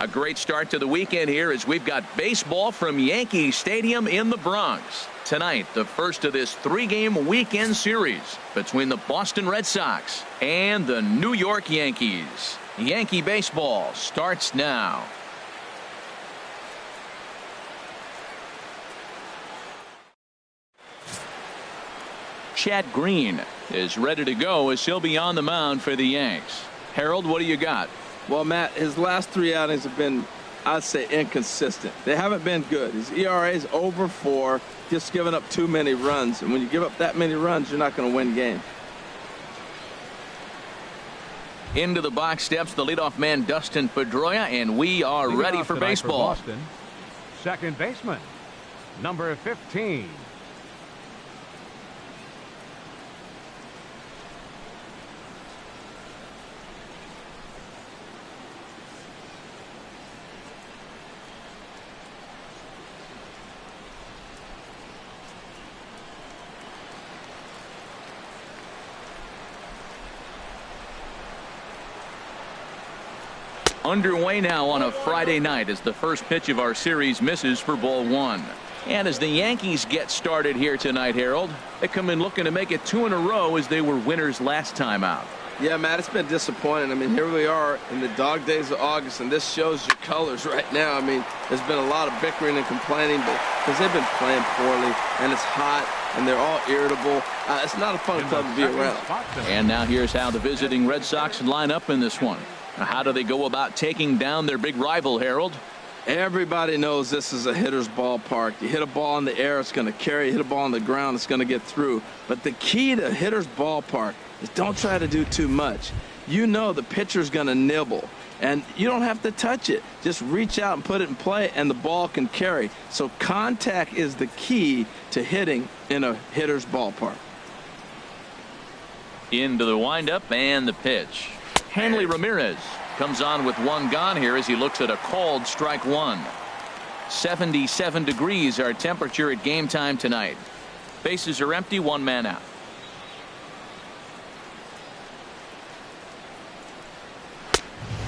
A great start to the weekend here as we've got baseball from Yankee Stadium in the Bronx. Tonight, the first of this 3-game weekend series between the Boston Red Sox and the New York Yankees. Yankee baseball starts now. Chad Green is ready to go as he'll be on the mound for the Yanks. Harold, what do you got? Well, Matt, his last 3 outings have been, I'd say, inconsistent. They haven't been good. His ERA is over 4, just giving up too many runs. And when you give up that many runs, you're not going to win games. Into the box steps the leadoff man, Dustin Pedroia, and we are ready for baseball. For Boston, second baseman, number 15. Underway now on a Friday night as the first pitch of our series misses for ball 1. And as the Yankees get started here tonight, Harold, they come in looking to make it 2 in a row as they were winners last time out. Yeah, Matt, it's been disappointing. I mean, here we are in the dog days of August, and this shows your colors right now. I mean, there's been a lot of bickering and complaining, but because they've been playing poorly, and it's hot, and they're all irritable. It's not a fun club to be around. And now here's how the visiting Red Sox line up in this one. How do they go about taking down their big rival, Harold? Everybody knows this is a hitter's ballpark. You hit a ball in the air, it's going to carry. You hit a ball on the ground, it's going to get through. But the key to hitter's ballpark is don't try to do too much. You know the pitcher's going to nibble, and you don't have to touch it. Just reach out and put it in play, and the ball can carry. So contact is the key to hitting in a hitter's ballpark. Into the windup and the pitch. Hanley Ramirez comes on with 1 gone here as he looks at a called strike 1. 77 degrees our temperature at game time tonight. Bases are empty, 1 man out.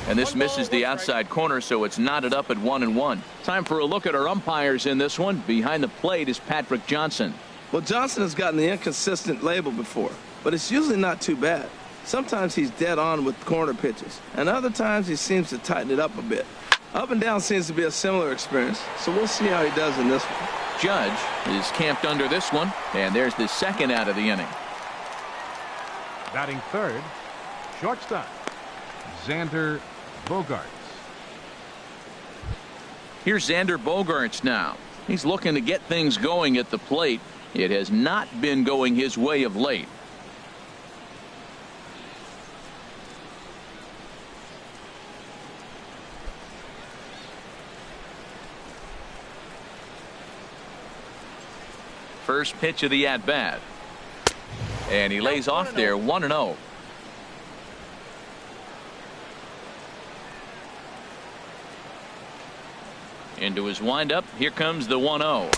And this misses the outside corner, so it's knotted up at 1-1. Time for a look at our umpires in this one. Behind the plate is Patrick Johnson. Well, Johnson has gotten the inconsistent label before, but it's usually not too bad. Sometimes he's dead on with corner pitches, and other times he seems to tighten it up a bit. Up and down seems to be a similar experience, so we'll see how he does in this one. Judge is camped under this one, and there's the second out of the inning. Batting third, shortstop, Xander Bogaerts. Here's Xander Bogaerts now. He's looking to get things going at the plate. It has not been going his way of late. First pitch of the at-bat. And he lays off there, 1-0. Into his windup. Here comes the 1-0.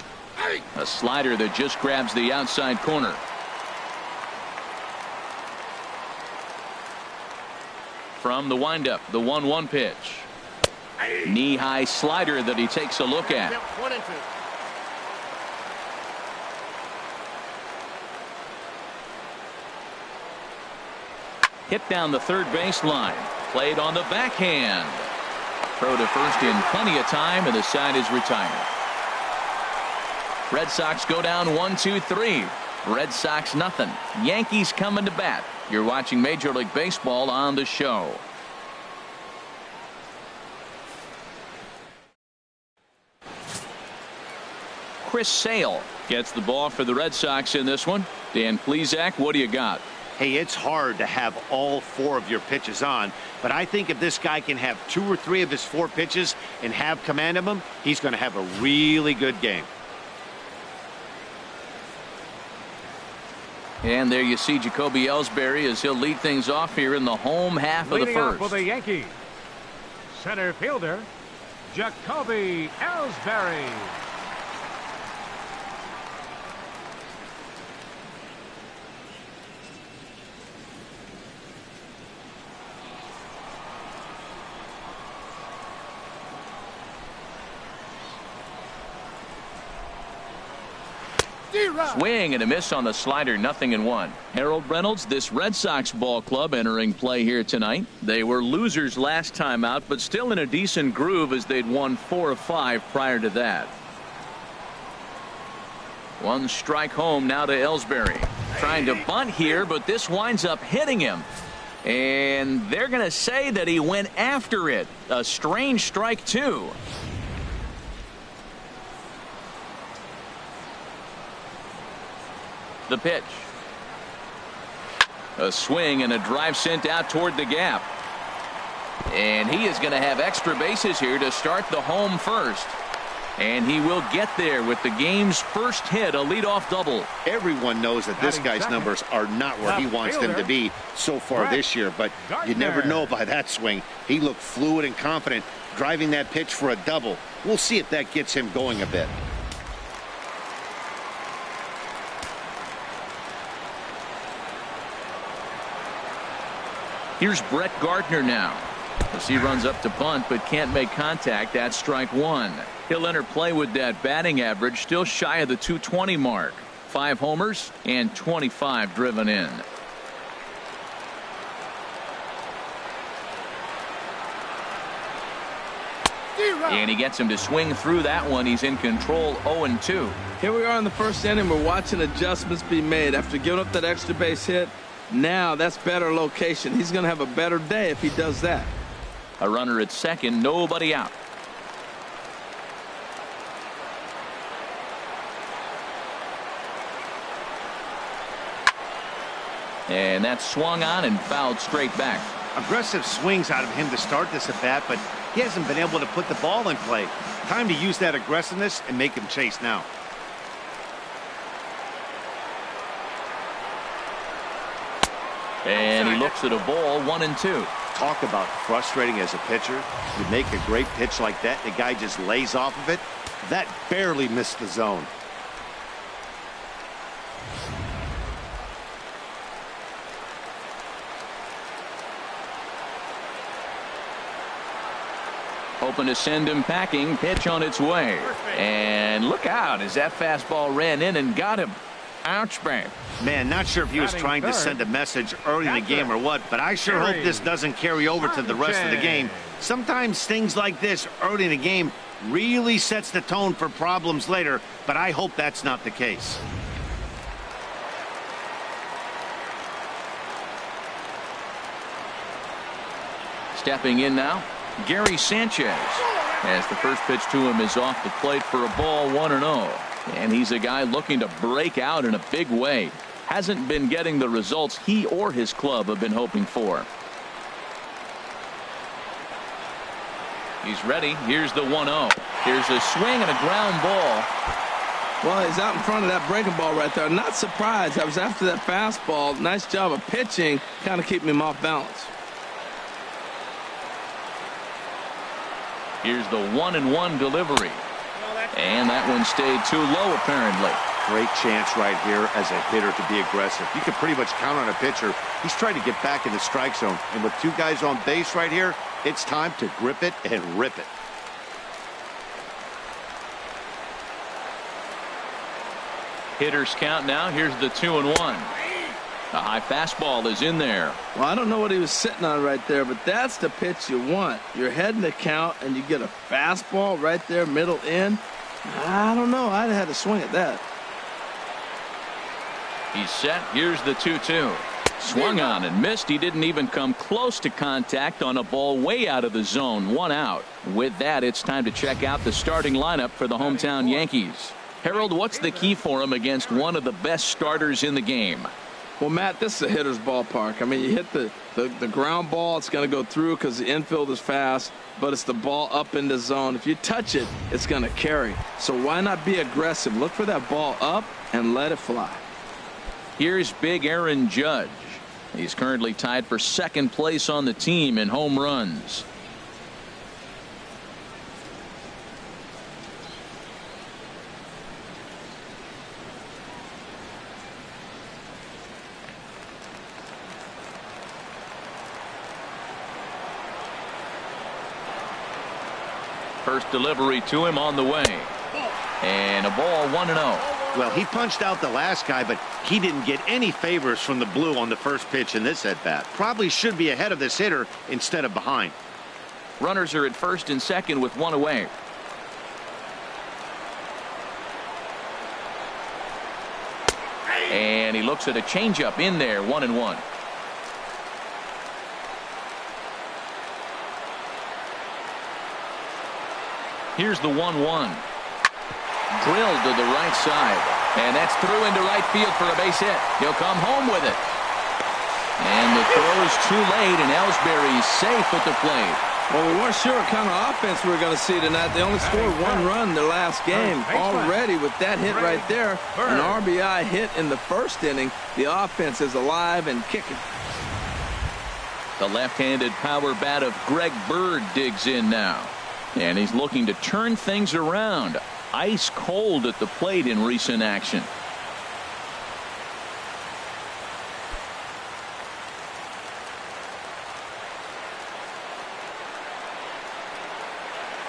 A slider that just grabs the outside corner. From the windup, the 1-1 pitch. Knee-high slider that he takes a look at. Hit down the third baseline. Played on the backhand. Throw to first in plenty of time, and the side is retired. Red Sox go down 1-2-3. Red Sox nothing. Yankees coming to bat. You're watching Major League Baseball on the show. Chris Sale gets the ball for the Red Sox in this one. Dan Plesac, what do you got? Hey, it's hard to have all 4 of your pitches on, but I think if this guy can have 2 or 3 of his 4 pitches and have command of them, he's going to have a really good game. And there you see Jacoby Ellsbury as he'll lead things off here in the home half of the Leading off first. for the Yankees, center fielder Jacoby Ellsbury. Swing and a miss on the slider, 0-1. Harold Reynolds, this Red Sox ball club entering play here tonight. They were losers last time out, but still in a decent groove as they'd won 4 of 5 prior to that. One strike home now to Ellsbury. Trying to bunt here, but this winds up hitting him. And they're going to say that he went after it. A strange strike, too. The pitch. A swing and a drive sent out toward the gap. And he is going to have extra bases here to start the home first. And he will get there with the game's first hit, a leadoff double. Everyone knows that this guy's numbers are not where he wants them to be so far this year, but you never know by that swing. He looked fluid and confident driving that pitch for a double. We'll see if that gets him going a bit. Here's Brett Gardner now. As he runs up to bunt but can't make contact. That's strike one. He'll enter play with that batting average still shy of the 220 mark. 5 homers and 25 driven in. And he gets him to swing through that one. He's in control, 0-2. Here we are in the first inning. We're watching adjustments be made after giving up that extra base hit. Now that's better location. He's going to have a better day if he does that. A runner at second, nobody out. And that's swung on and fouled straight back. Aggressive swings out of him to start this at bat, but he hasn't been able to put the ball in play. Time to use that aggressiveness and make him chase now. And he looks at a ball, 1-2. Talk about frustrating as a pitcher. You make a great pitch like that, the guy just lays off of it. That barely missed the zone. Hoping to send him packing. Pitch on its way. And look out as that fastball ran in and got him. Ouch, man. Man, not sure if he was trying to send a message early in the game or what, but I sure hope this doesn't carry over to the rest of the game. Sometimes things like this early in the game really sets the tone for problems later, but I hope that's not the case. Stepping in now, Gary Sanchez. As the first pitch to him is off the plate for a ball, 1-0. And he's a guy looking to break out in a big way. Hasn't been getting the results he or his club have been hoping for. He's ready. Here's the 1-0. Here's a swing and a ground ball. Well, he's out in front of that breaking ball right there. Not surprised. I was after that fastball. Nice job of pitching, kind of keeping him off balance. Here's the 1-1 delivery. And that one stayed too low, apparently. Great chance right here as a hitter to be aggressive. You can pretty much count on a pitcher. He's trying to get back in the strike zone. And with 2 guys on base right here, it's time to grip it and rip it. Hitters count now. Here's the 2-1. A high fastball is in there. Well, I don't know what he was sitting on right there, but that's the pitch you want. You're heading the count, and you get a fastball right there, middle in. I don't know. I'd have had to swing at that. He's set. Here's the 2-2. Swung on and missed. He didn't even come close to contact on a ball way out of the zone. 1 out. With that, it's time to check out the starting lineup for the hometown Yankees. Harold, what's the key for him against one of the best starters in the game? Well, Matt, this is a hitter's ballpark. I mean, you hit the ground ball, it's going to go through because the infield is fast, but it's the ball up in the zone. If you touch it, it's going to carry. So why not be aggressive? Look for that ball up and let it fly. Here's big Aaron Judge. He's currently tied for second place on the team in home runs. First delivery to him on the way. And a ball, 1-0. Well, he punched out the last guy, but he didn't get any favors from the blue on the first pitch in this at-bat. Probably should be ahead of this hitter instead of behind. Runners are at first and second with one away. And he looks at a changeup in there, 1-1. Here's the 1-1. Drilled to the right side. And that's through into right field for a base hit. He'll come home with it. And the throw's too late, and Ellsbury's safe at the plate. Well, we weren't sure what kind of offense we were going to see tonight. They only scored one run in the last game. Already with that hit right there, an RBI hit in the first inning, the offense is alive and kicking. The left-handed power bat of Greg Bird digs in now. And he's looking to turn things around. Ice cold at the plate in recent action.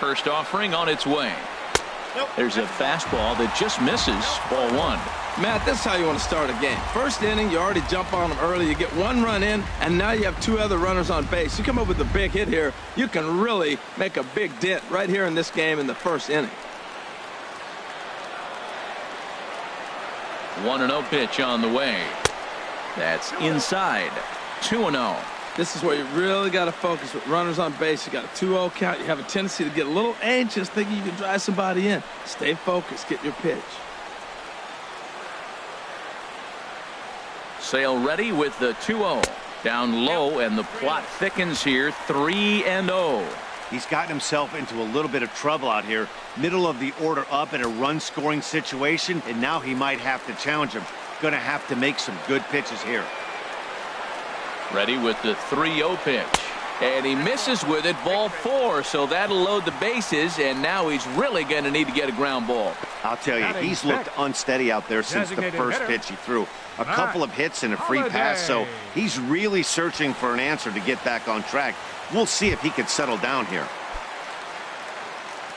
First offering on its way. There's a fastball that just misses. Ball one. Matt, this is how you want to start a game. First inning, you already jump on them early. You get one run in, and now you have two other runners on base. You come up with a big hit here, you can really make a big dent right here in this game in the first inning. 1-0 pitch on the way. That's inside. 2-0. This is where you really got to focus with runners on base. You got a 2-0 count. You have a tendency to get a little anxious thinking you can drive somebody in. Stay focused. Get your pitch. Sale ready with the 2-0. Down low, and the plot thickens here. 3-0. He's gotten himself into a little bit of trouble out here. Middle of the order up in a run-scoring situation, and now he might have to challenge him. Going to have to make some good pitches here. Ready with the 3-0 pitch. And he misses with it, ball four, so that'll load the bases, and now he's really going to need to get a ground ball. I'll tell you, he's looked unsteady out there since the first pitch he threw. A couple of hits and a free pass, so he's really searching for an answer to get back on track. We'll see if he can settle down here.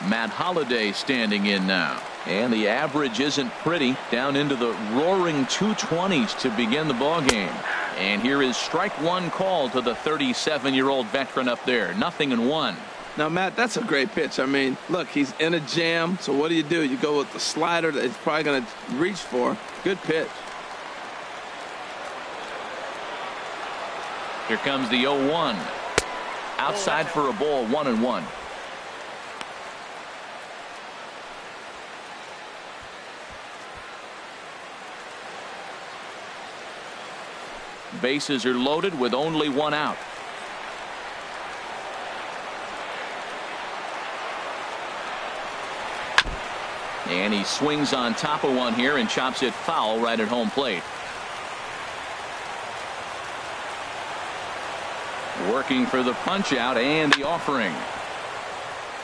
Matt Holliday standing in now. And the average isn't pretty, down into the roaring 220s to begin the ball game. And here is strike one call to the 37-year-old veteran up there. 0-1. Now, Matt, that's a great pitch. I mean, look, he's in a jam. So what do? You go with the slider that he's probably going to reach for. Good pitch. Here comes the 0-1. Outside for a ball, 1-1. Bases are loaded with only one out. And he swings on top of one here and chops it foul right at home plate. Working for the punch out and the offering.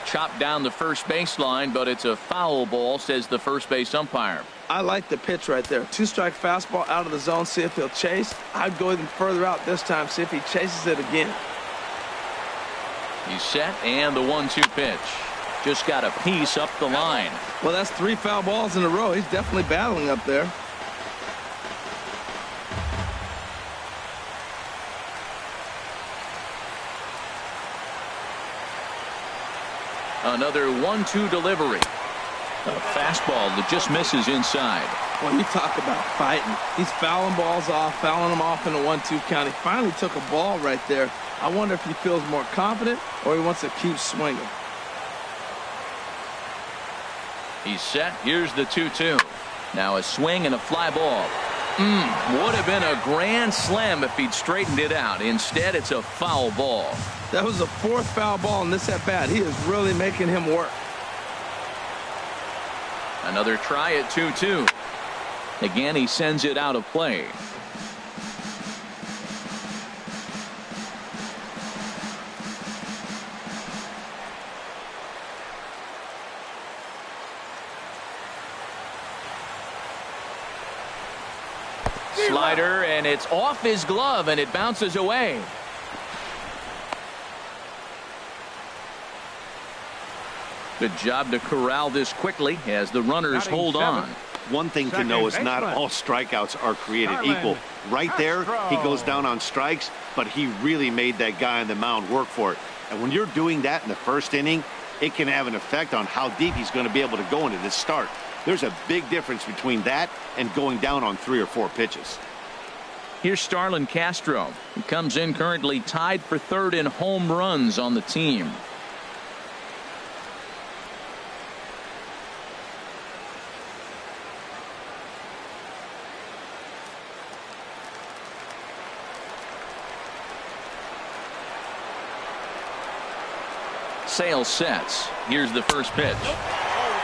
Chopped down the first baseline, but it's a foul ball, says the first base umpire. I like the pitch right there. Two-strike fastball out of the zone, see if he'll chase. I'd go even further out this time, see if he chases it again. He's set, and the 1-2 pitch. Just got a piece up the line. Well, that's 3 foul balls in a row. He's definitely battling up there. Another 1-2 delivery. A fastball that just misses inside. When you talk about fighting, he's fouling balls off, fouling them off in a 1-2 count. He finally took a ball right there. I wonder if he feels more confident or he wants to keep swinging. He's set. Here's the 2-2. Now a swing and a fly ball. Would have been a grand slam if he'd straightened it out. Instead, it's a foul ball. That was the 4th foul ball in this at bat. He is really making him work. Another try at 2-2. Again, he sends it out of play. Slider, and it's off his glove, and it bounces away. Good job to corral this quickly as the runners hold on. One thing to know is not all strikeouts are created equal. Right there, he goes down on strikes, but he really made that guy on the mound work for it. And when you're doing that in the first inning, it can have an effect on how deep he's going to be able to go into this start. There's a big difference between that and going down on 3 or 4 pitches. Here's Starlin Castro. He comes in currently tied for third in home runs on the team. Sale sets. Here's the first pitch.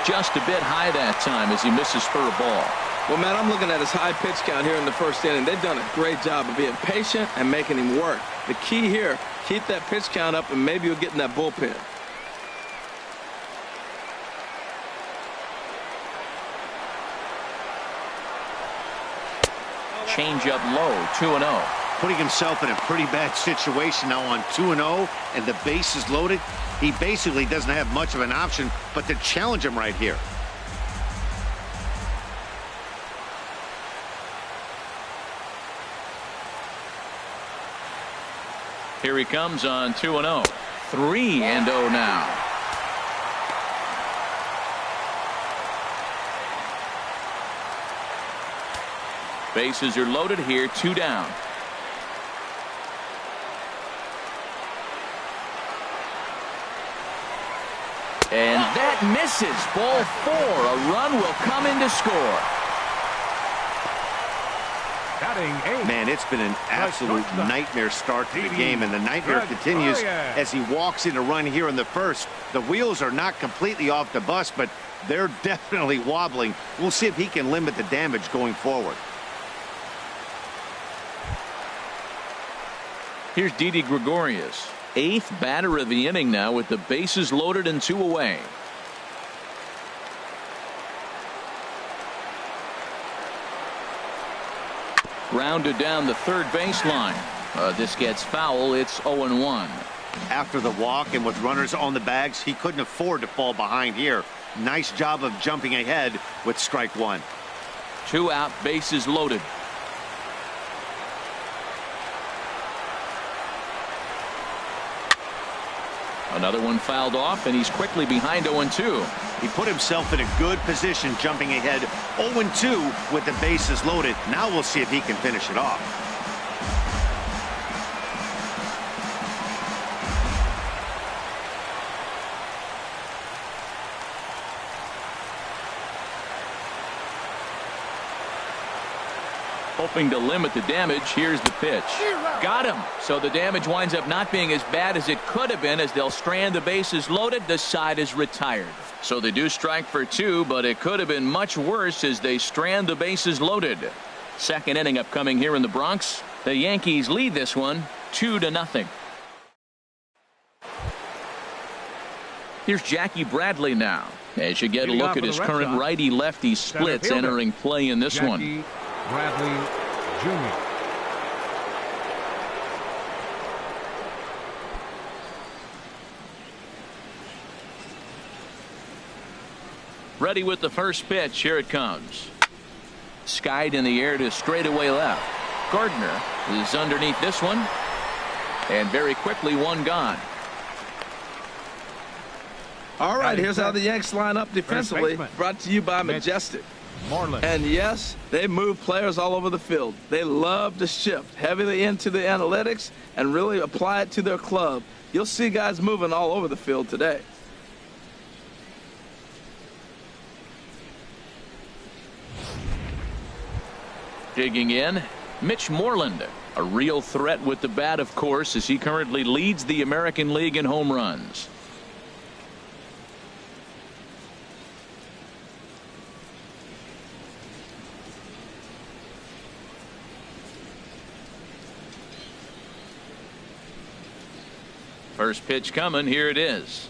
Just a bit high that time as he misses for a ball. Well, man, I'm looking at his high pitch count here in the first inning. They've done a great job of being patient and making him work. The key here, keep that pitch count up, and maybe you'll get in that bullpen. Change up low, 2-0. Putting himself in a pretty bad situation now on 2-0, and the base is loaded. He basically doesn't have much of an option but to challenge him right here. Here he comes on 2-0. 3-0 now. Bases are loaded here, 2 down. And that misses. Ball 4. A run will come in to score. Man, it's been an absolute nightmare start to the game, and the nightmare continues as he walks in a run here in the first. The wheels are not completely off the bus, but they're definitely wobbling. We'll see if he can limit the damage going forward. Here's Didi Gregorius, 8th batter of the inning now with the bases loaded and 2 away. Grounded down the third baseline. This gets foul. It's 0-1. After the walk and with runners on the bags, he couldn't afford to fall behind here. Nice job of jumping ahead with strike 1. 2 out, bases loaded. Another one fouled off, and he's quickly behind 0-2. He put himself in a good position jumping ahead 0-2 with the bases loaded. Now we'll see if he can finish it off. Hoping to limit the damage. Here's the pitch. Got him. So the damage winds up not being as bad as it could have been as they'll strand the bases loaded. The side is retired. So they do strike for 2, but it could have been much worse as they strand the bases loaded. Second inning upcoming here in the Bronx. The Yankees lead this one 2-0. Here's Jackie Bradley now. As you get a look at his current righty-lefty splits entering play in this one. Bradley Jr. Ready with the first pitch. Here it comes. Skied in the air to straightaway left. Gardner is underneath this one. And very quickly, one gone. All right, here's how the Yanks line up defensively. Brought to you by Majestic. And yes, they move players all over the field. They love to shift heavily into the analytics and really apply it to their club. You'll see guys moving all over the field today. Digging in, Mitch Moreland, a real threat with the bat, of course, as he currently leads the American League in home runs. First pitch coming. Here it is.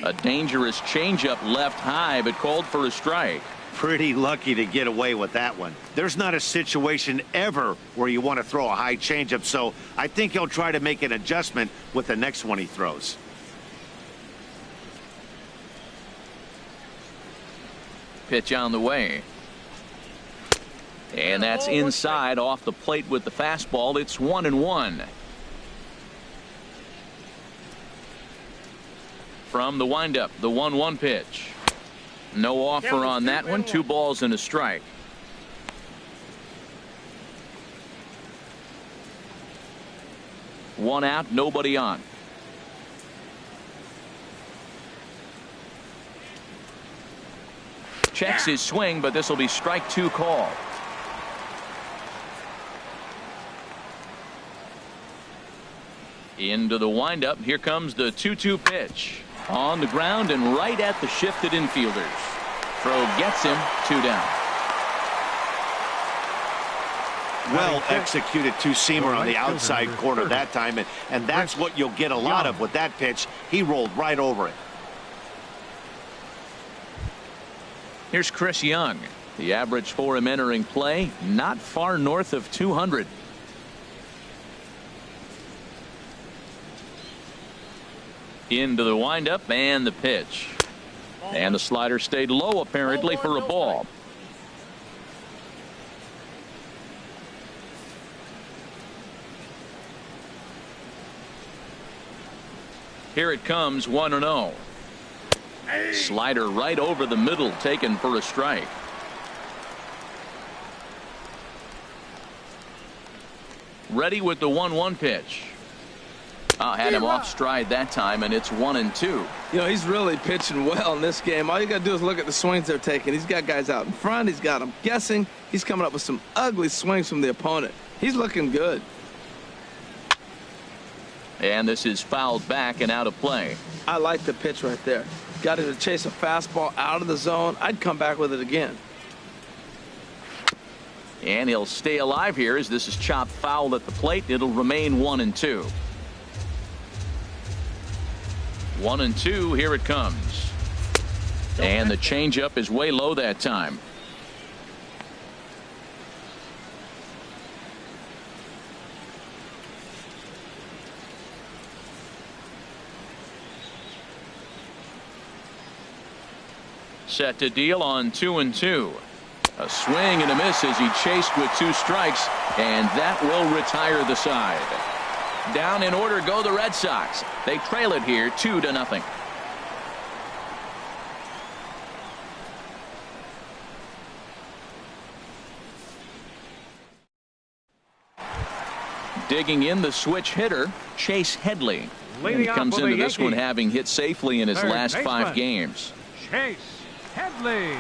A dangerous changeup left high, but called for a strike. Pretty lucky to get away with that one. There's not a situation ever where you want to throw a high changeup, so I think he'll try to make an adjustment with the next one he throws. Pitch on the way. And that's inside off the plate with the fastball. It's 1-1. From the windup, the 1-1 pitch. No offer on that one. 2 balls and a strike. One out, nobody on. Checks his swing, but this will be strike 2 call. Into the windup. Here comes the 2-2 pitch. On the ground and right at the shifted infielders. Throw gets him. 2 down. Well executed two-seamer on the outside corner that time, and that's what you'll get a lot of with that pitch. He rolled right over it. Here's Chris Young. The average for him entering play, not far north of 200. Into the windup and the pitch. And the slider stayed low apparently for a ball. Here it comes, 1-0. Slider right over the middle, taken for a strike. Ready with the 1-1 pitch. Had him off stride that time, and it's 1-2. You know, he's really pitching well in this game. All you got to do is look at the swings they're taking. He's got guys out in front. He's got them guessing. He's coming up with some ugly swings from the opponent. He's looking good. And this is fouled back and out of play. I like the pitch right there. Got him to chase a fastball out of the zone. I'd come back with it again. And he'll stay alive here as this is chopped foul at the plate. It'll remain 1-2. 1-2. Here it comes. And the changeup is way low that time. Set to deal on 2-2. A swing and a miss as he chased with 2 strikes, and that will retire the side. Down in order go the Red Sox. They trail it here 2-0. Digging in the switch hitter, Chase Headley. And he comes into this one having hit safely in his last 5 games. Chase Headley.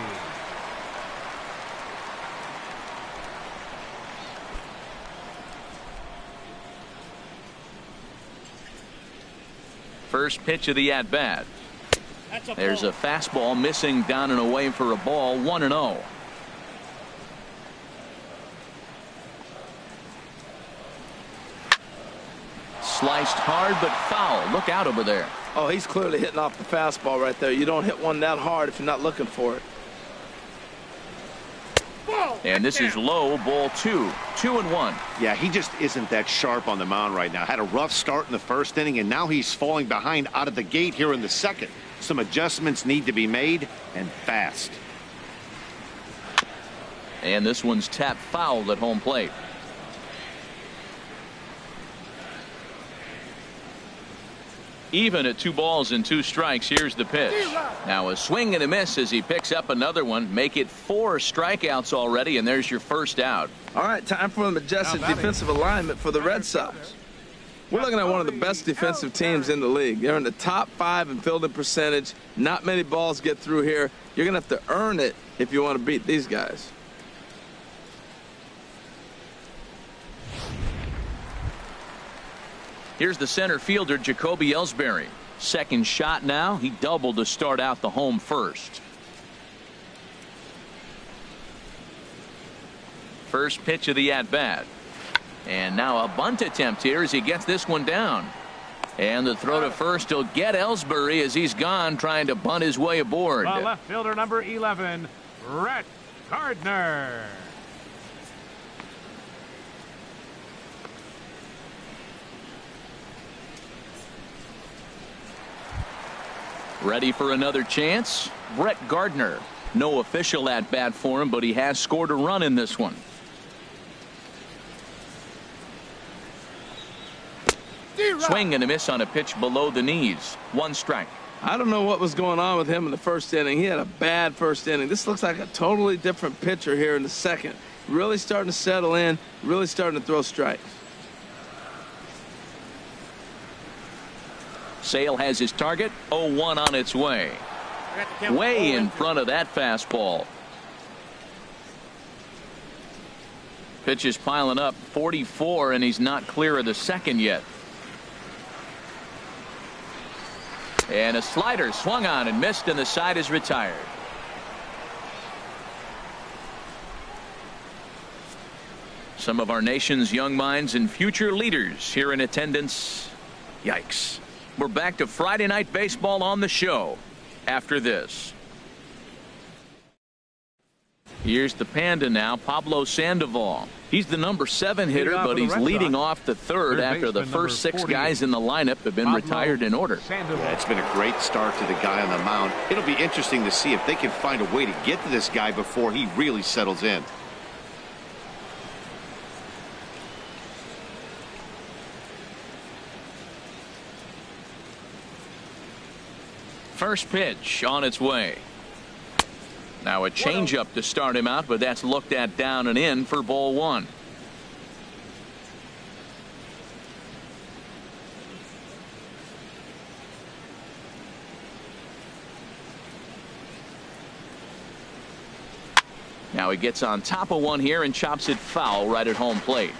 First pitch of the at-bat. There's a fastball missing down and away for a ball. 1-0. Sliced hard but foul. Look out over there. Oh, he's clearly hitting off the fastball right there. You don't hit one that hard if you're not looking for it. And this is low, ball 2. 2-1. Yeah, he just isn't that sharp on the mound right now. Had a rough start in the first inning, and now he's falling behind out of the gate here in the second. Some adjustments need to be made, and fast. And this one's tapped foul at home plate. Even at 2 balls and 2 strikes. Here's the pitch. Now a swing and a miss as he picks up another one. Make it 4 strikeouts already, and there's your first out. All right, time for the majestic defensive alignment for the Red Sox. We're looking at one of the best defensive teams in the league. They're in the top 5 in fielding percentage. Not many balls get through here. You're going to have to earn it if you want to beat these guys. Here's the center fielder, Jacoby Ellsbury. Second shot now. He doubled to start out the home first. First pitch of the at-bat. And now a bunt attempt here as he gets this one down. And the throw to first will get Ellsbury as he's gone trying to bunt his way aboard. The left fielder, number 11, Brett Gardner. Ready for another chance? Brett Gardner. No official at bat for him, but he has scored a run in this one. Swing and a miss on a pitch below the knees. 1 strike. I don't know what was going on with him in the first inning. He had a bad first inning. This looks like a totally different pitcher here in the second. Really starting to settle in, really starting to throw strikes. Sale has his target. 0-1 on its way. Way in front of that fastball. Pitch is piling up. 44, and he's not clear of the second yet. And a slider swung on and missed, and the side is retired. Some of our nation's young minds and future leaders here in attendance. Yikes. We're back to Friday Night Baseball on the show after this. Here's the Panda now, Pablo Sandoval. He's the number 7 hitter, but he's leading off the third after the first 6 guys in the lineup have been retired in order. Yeah, it's been a great start to the guy on the mound. It'll be interesting to see if they can find a way to get to this guy before he really settles in. First pitch on its way. Now a changeup to start him out, but that's looked at down and in for ball 1. Now he gets on top of one here and chops it foul right at home plate.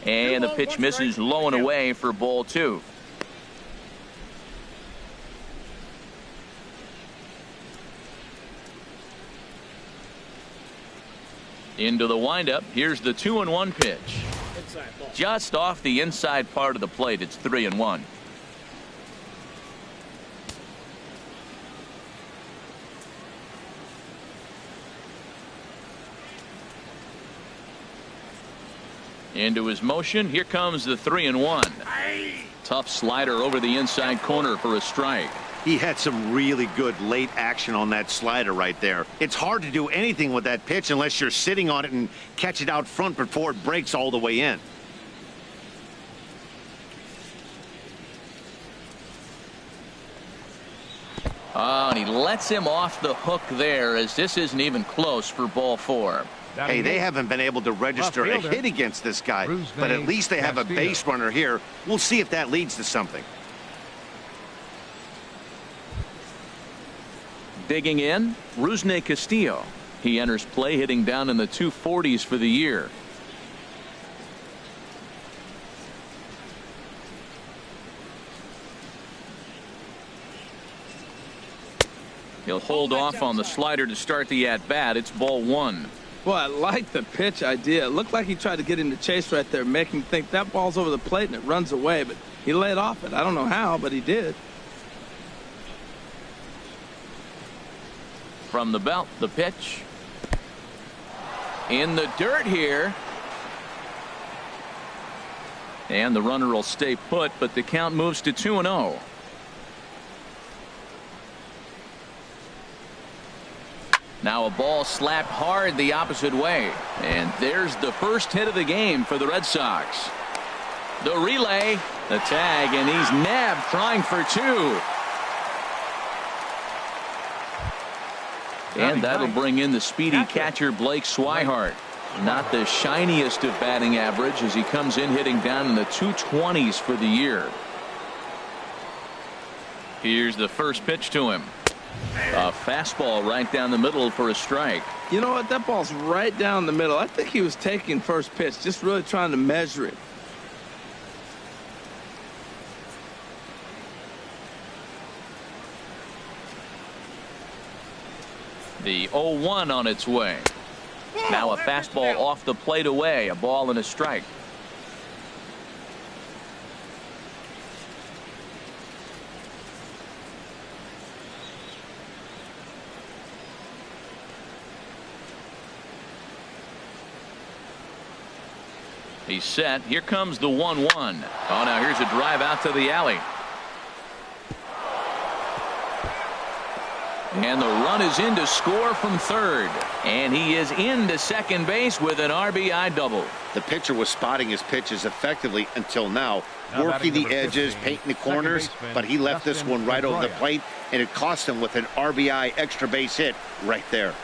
And the pitch misses low and away for ball 2. Into the windup. Here's the 2-1 pitch. Just off the inside part of the plate. It's 3-1. Into his motion. Here comes the 3-1. Tough slider over the inside corner for a strike. He had some really good late action on that slider right there. It's hard to do anything with that pitch unless you're sitting on it and catch it out front before it breaks all the way in. Oh, and he lets him off the hook there, as this isn't even close for ball 4. Hey, they haven't been able to register a hit against this guy, but at least they have a base runner here. We'll see if that leads to something. Digging in, Rusney Castillo. He enters play hitting down in the 240s for the year. He'll hold off on the slider to start the at-bat. It's ball 1. Well, I like the pitch idea. It looked like he tried to get into chase right there, making him think that ball's over the plate and it runs away, but he laid off it. I don't know how, but he did. From the belt, the pitch. In the dirt here. And the runner will stay put, but the count moves to 2-0. Now a ball slapped hard the opposite way. And there's the first hit of the game for the Red Sox. The relay, the tag, and he's nabbed trying for 2. And that'll bring in the speedy catcher Blake Swihart. Not the shiniest of batting average as he comes in hitting down in the 220s for the year. Here's the first pitch to him. A fastball right down the middle for a strike. You know what? That ball's right down the middle. I think he was taking first pitch, just really trying to measure it. The 0-1 on its way. Now a fastball off the plate away. A ball and a strike. He's set. Here comes the 1-1. Oh, now here's a drive out to the alley. And the run is in to score from third. And he is into second base with an RBI double. The pitcher was spotting his pitches effectively until now, working the edges, painting the corners, but he left this one right over the plate, and it cost him with an RBI extra base hit right there.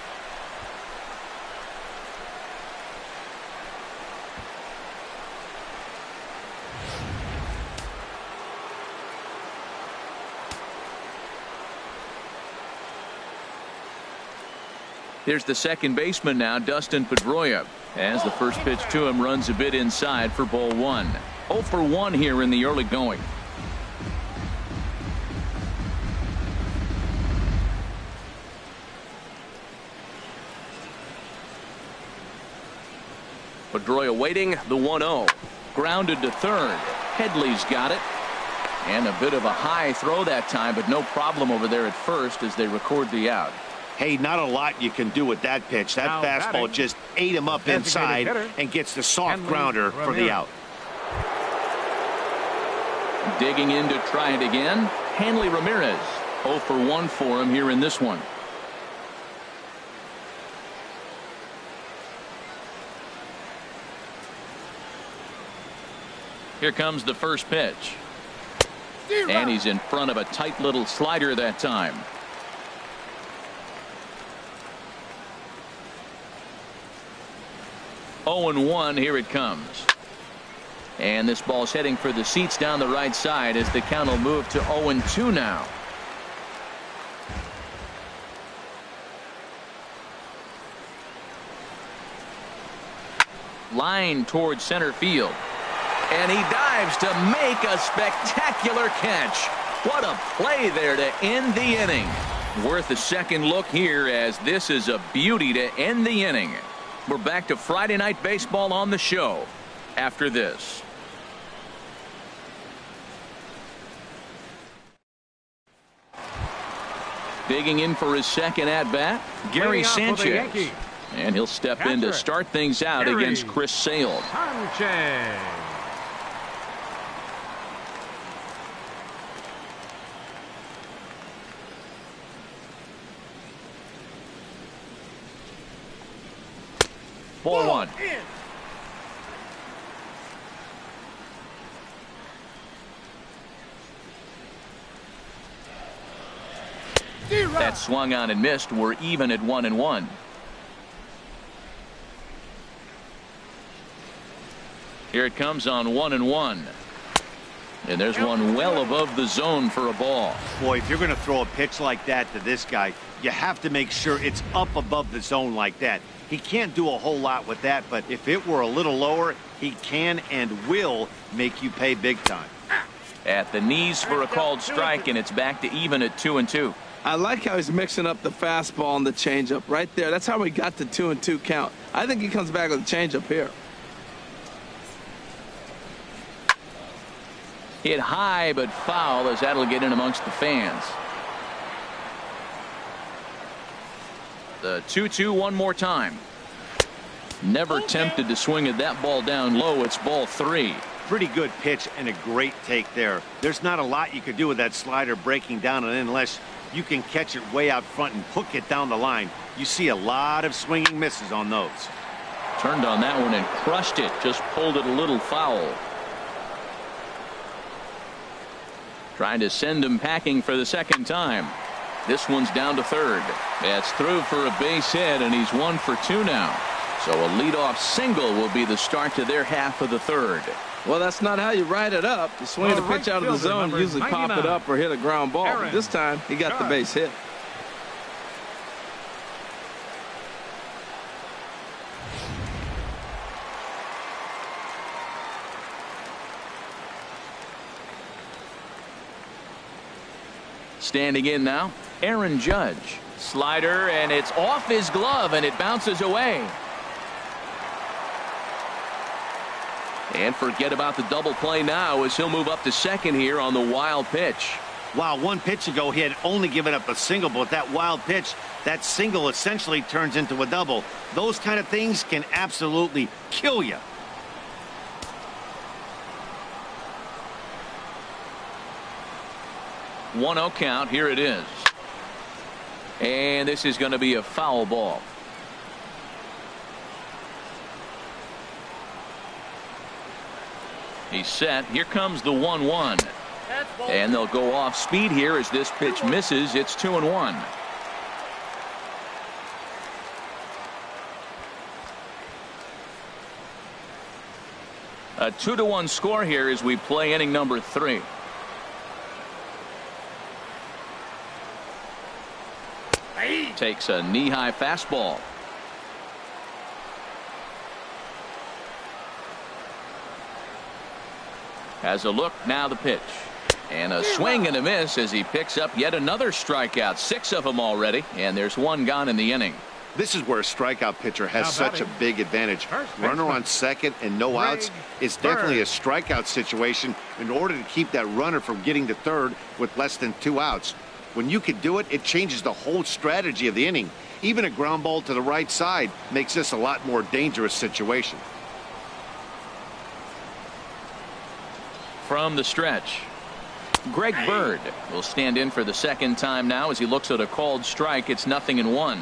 Here's the second baseman now, Dustin Pedroia, as the first pitch to him runs a bit inside for ball one. 0 for 1 here in the early going. Pedroia waiting, the 1-0. Grounded to third. Headley's got it. And a bit of a high throw that time, but no problem over there at first as they record the out. Hey, not a lot you can do with that pitch. That fastball just ate him up inside and gets the soft grounder for the out. Digging in to try it again, Hanley Ramirez. 0 for 1 for him here in this one. Here comes the first pitch. And he's in front of a tight little slider that time. Oh and 1, here it comes. And this ball's heading for the seats down the right side as the count will move to 0 and 2 now. Line towards center field. And he dives to make a spectacular catch. What a play there to end the inning. Worth a second look here, as this is a beauty to end the inning. We're back to Friday Night Baseball on the show after this. Digging in for his second at-bat, Gary Sanchez. And he'll step in to start things out against Chris Sale. Sanchez. Ball one. That swung on and missed. We're even at 1 and 1. Here it comes on 1 and 1. And there's one well above the zone for a ball. Boy, if you're going to throw a pitch like that to this guy, you have to make sure it's up above the zone like that. He can't do a whole lot with that, but if it were a little lower, he can and will make you pay big time. At the knees for a called strike, and it's back to even at 2 and 2. I like how he's mixing up the fastball and the changeup right there. That's how we got the 2 and 2 count. I think he comes back with a changeup here. Hit high but foul, as that'll get in amongst the fans. The 2-2 one more time. Never tempted to swing at that ball down low. It's ball 3. Pretty good pitch and a great take there. There's not a lot you could do with that slider breaking down, and unless you can catch it way out front and hook it down the line, you see a lot of swinging misses on those. Turned on that one and crushed it. Just pulled it a little foul. Trying to send him packing for the second time. This one's down to third. That's through for a base hit, and he's 1 for 2 now. So a leadoff single will be the start to their half of the third. Well, that's not how you write it up. You swing the pitch out of the zone, usually pop it up or hit a ground ball. But this time, he got the base hit. Standing in now, Aaron Judge. Slider, and it's off his glove, and it bounces away. And forget about the double play now, as he'll move up to second here on the wild pitch. Wow, 1 pitch ago he had only given up a single, but that wild pitch, that single essentially turns into a double. Those kind of things can absolutely kill you. One 1-0 count. Here it is. And this is going to be a foul ball. He's set. Here comes the 1-1. And they'll go off speed here as this pitch misses. It's 2-1. A 2-1 score here as we play inning number 3. Takes a knee-high fastball. Has a look, now the pitch. And a swing and a miss as he picks up yet another strikeout. 6 of them already, and there's 1 gone in the inning. This is where a strikeout pitcher has such a big advantage. Runner on second and no outs is definitely a strikeout situation in order to keep that runner from getting to third with less than 2 outs. When you can do it, it changes the whole strategy of the inning. Even a ground ball to the right side makes this a lot more dangerous situation. From the stretch, Greg Bird will stand in for the second time now as he looks at a called strike. It's 0-1.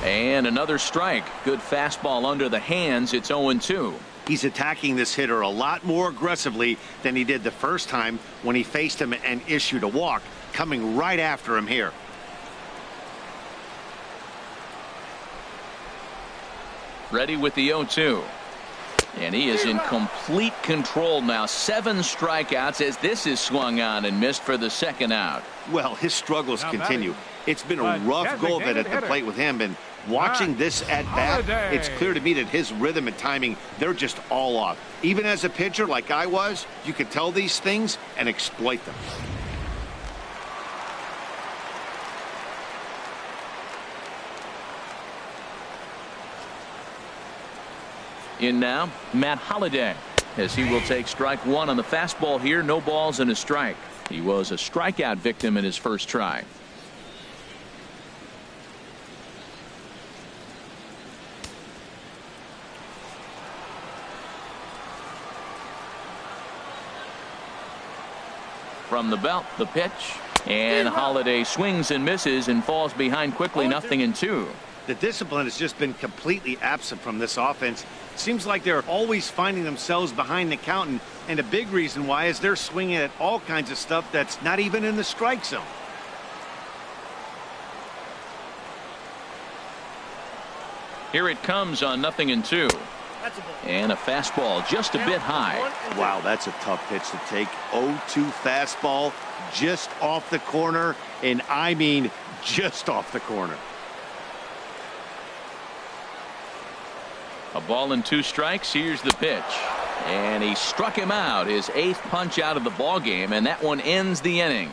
And another strike. Good fastball under the hands. It's 0-2. He's attacking this hitter a lot more aggressively than he did the first time when he faced him and issued a walk, coming right after him here. Ready with the 0-2. And he is in complete control now. 7 strikeouts as this is swung on and missed for the second out. Well, his struggles continue. It's been a rough go of it at the plate with him, and watching this at bat, it's clear to me that his rhythm and timing, they're just all off. Even as a pitcher like I was, you could tell these things and exploit them. In now, Matt Holliday, as he will take strike 1 on the fastball here. No balls and a strike. He was a strikeout victim in his first try. From the belt, the pitch, and Holliday swings and misses and falls behind quickly. 0-2. The discipline has just been completely absent from this offense. Seems like they're always finding themselves behind the count, and a big reason why is they're swinging at all kinds of stuff that's not even in the strike zone. Here it comes on 0-2. And a fastball just a bit high. Wow, that's a tough pitch to take. 0-2 fastball just off the corner, and I mean just off the corner. A ball and 2 strikes. Here's the pitch. And he struck him out. His 8th punch out of the ball game, and that one ends the inning.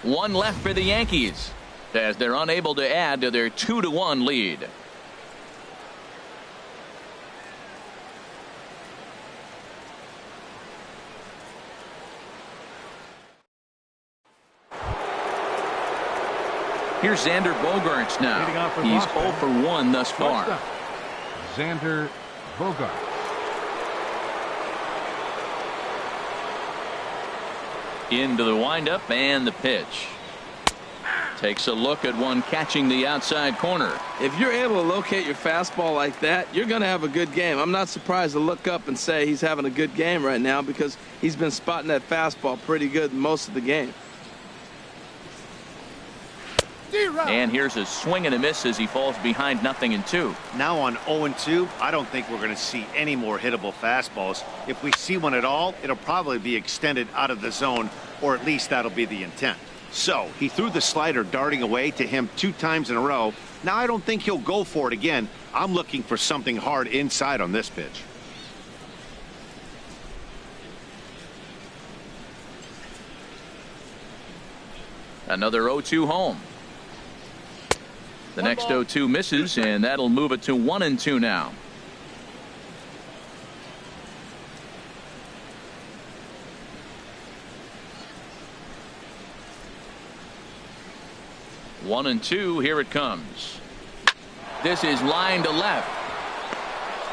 1 left for the Yankees as they're unable to add to their 2-1 lead. Here's Xander Bogaerts now. He's 0 for 1 thus far. Xander Bogaerts. Into the windup and the pitch. Takes a look at one catching the outside corner. If you're able to locate your fastball like that, you're going to have a good game. I'm not surprised to look up and say he's having a good game right now because he's been spotting that fastball pretty good most of the game. And here's a swing and a miss as he falls behind 0-2. Now on 0-2, I don't think we're going to see any more hittable fastballs. If we see one at all, it'll probably be extended out of the zone, or at least that'll be the intent. So he threw the slider darting away to him 2 times in a row. Now I don't think he'll go for it again. I'm looking for something hard inside on this pitch. Another 0-2 home. The next 0-2 misses, and that'll move it to 1-2 now. One and two. Here it comes. This is line to left.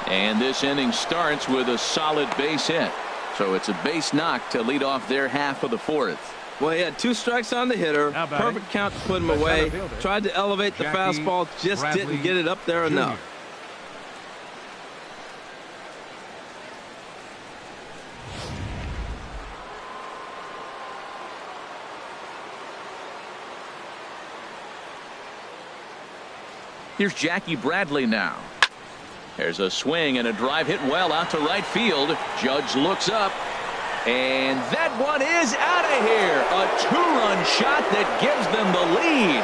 And this inning starts with a solid base hit. So it's a base knock to lead off their half of the fourth. Well, he had 2 strikes on the hitter. Perfect count to put him away. Tried to elevate the fastball, just didn't get it up there enough. Here's Jackie Bradley now. There's a swing and a drive hit well out to right field. Judge looks up. And that one is out of here. A 2-run shot that gives them the lead.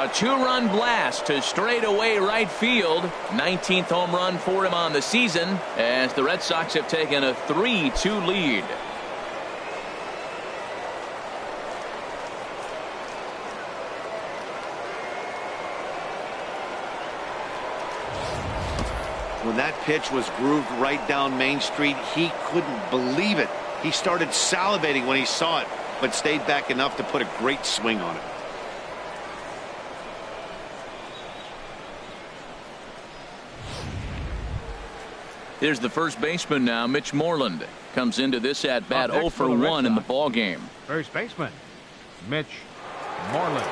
A 2-run blast to straightaway right field. 19th home run for him on the season as the Red Sox have taken a 3-2 lead. When that pitch was grooved right down Main Street, he couldn't believe it. He started salivating when he saw it, but stayed back enough to put a great swing on it. Here's the first baseman now, Mitch Moreland. Comes into this at bat 0 for 1 in the ball game. First baseman, Mitch Moreland.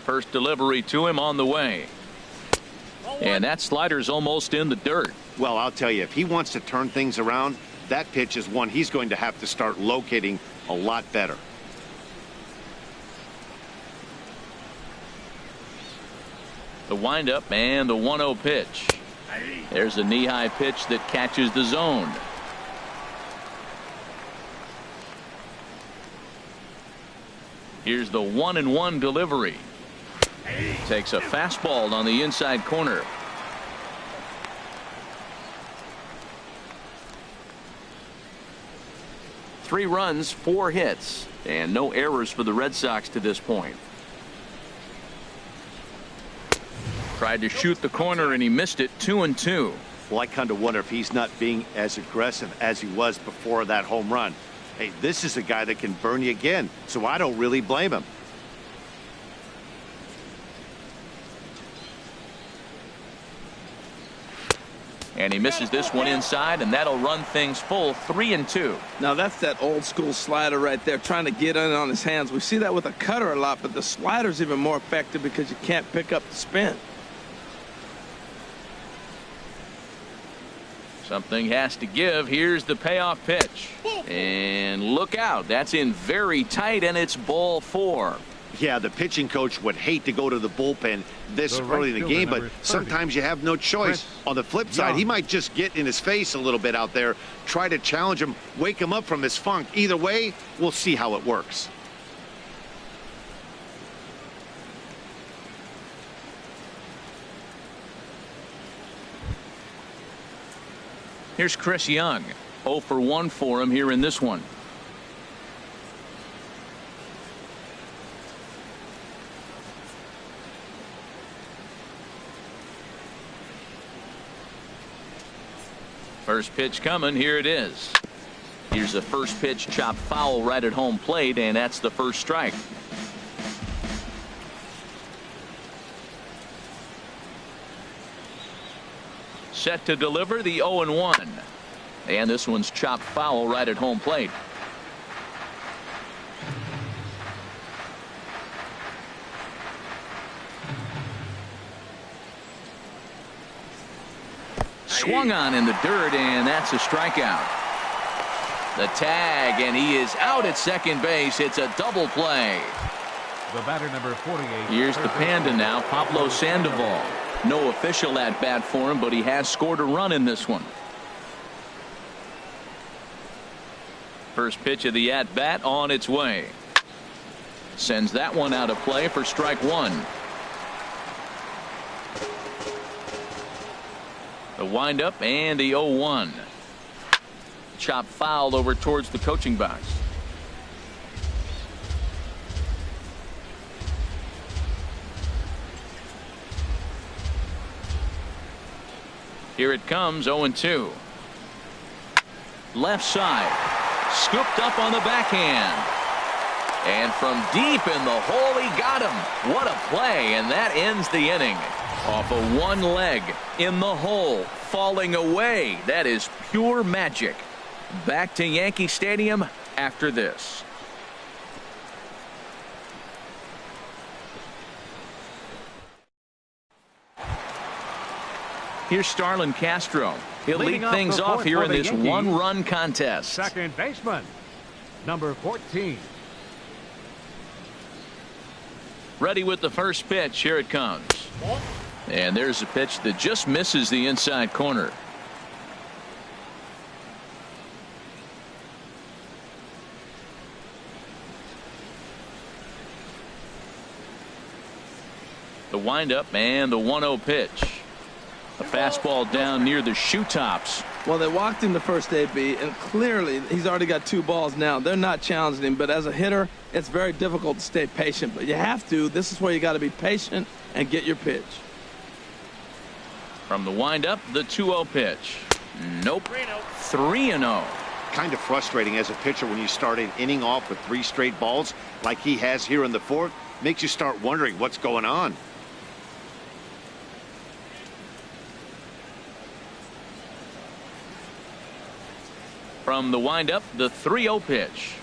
First delivery to him on the way. And that slider's almost in the dirt. Well, I'll tell you, if he wants to turn things around, that pitch is one he's going to have to start locating a lot better. The windup and the 1-0 pitch. There's a knee-high pitch that catches the zone. Here's the 1-1 delivery. Takes a fastball on the inside corner. Three runs, 4 hits, and no errors for the Red Sox to this point. Tried to shoot the corner and he missed it. 2-2. Well, I kind of wonder if he's not being as aggressive as he was before that home run. Hey, this is a guy that can burn you again, so I don't really blame him. And he misses this one inside, and that'll run things full. 3-2. Now that's that old school slider right there, trying to get in on his hands. We see that with a cutter a lot, but the slider's even more effective because you can't pick up the spin. Something has to give. Here's the payoff pitch. And look out. That's in very tight, and it's ball 4. Yeah, the pitching coach would hate to go to the bullpen this early in the game, but sometimes you have no choice. On the flip side, he might just get in his face a little bit out there, try to challenge him, wake him up from his funk. Either way, we'll see how it works. Here's Chris Young. 0 for 1 for him here in this one. First pitch coming. Here it is. Here's the first pitch, chopped foul right at home plate, and that's the first strike. Set to deliver the 0-1. And this one's chopped foul right at home plate. Swung on in the dirt, and that's a strikeout. The tag, and he is out at second base. It's a double play. The batter, number 48. Here's the Panda now, Pablo Sandoval. No official at bat for him, but he has scored a run in this one. First pitch of the at bat on its way. Sends that one out of play for strike 1. The windup and the 0-1. Chop foul over towards the coaching box. Here it comes. 0-2. Left side. Scooped up on the backhand. And from deep in the hole, he got him. What a play, and that ends the inning. Off of one leg in the hole, falling away. That is pure magic. Back to Yankee Stadium after this. Here's Starlin Castro. He'll lead things off here in this one-run contest. Second baseman, number 14. Ready with the first pitch. Here it comes. And there's a pitch that just misses the inside corner. The windup and the 1-0 pitch. A fastball down near the shoe tops. Well, they walked him the first AB, and clearly he's already got 2 balls now. They're not challenging him, but as a hitter, it's very difficult to stay patient. But you have to. This is where you got to be patient and get your pitch. From the windup, the 2-0 pitch. Nope. 3-0. Kind of frustrating as a pitcher when you start an inning off with 3 straight balls like he has here in the 4th. Makes you start wondering what's going on. From the windup, the 3-0 pitch.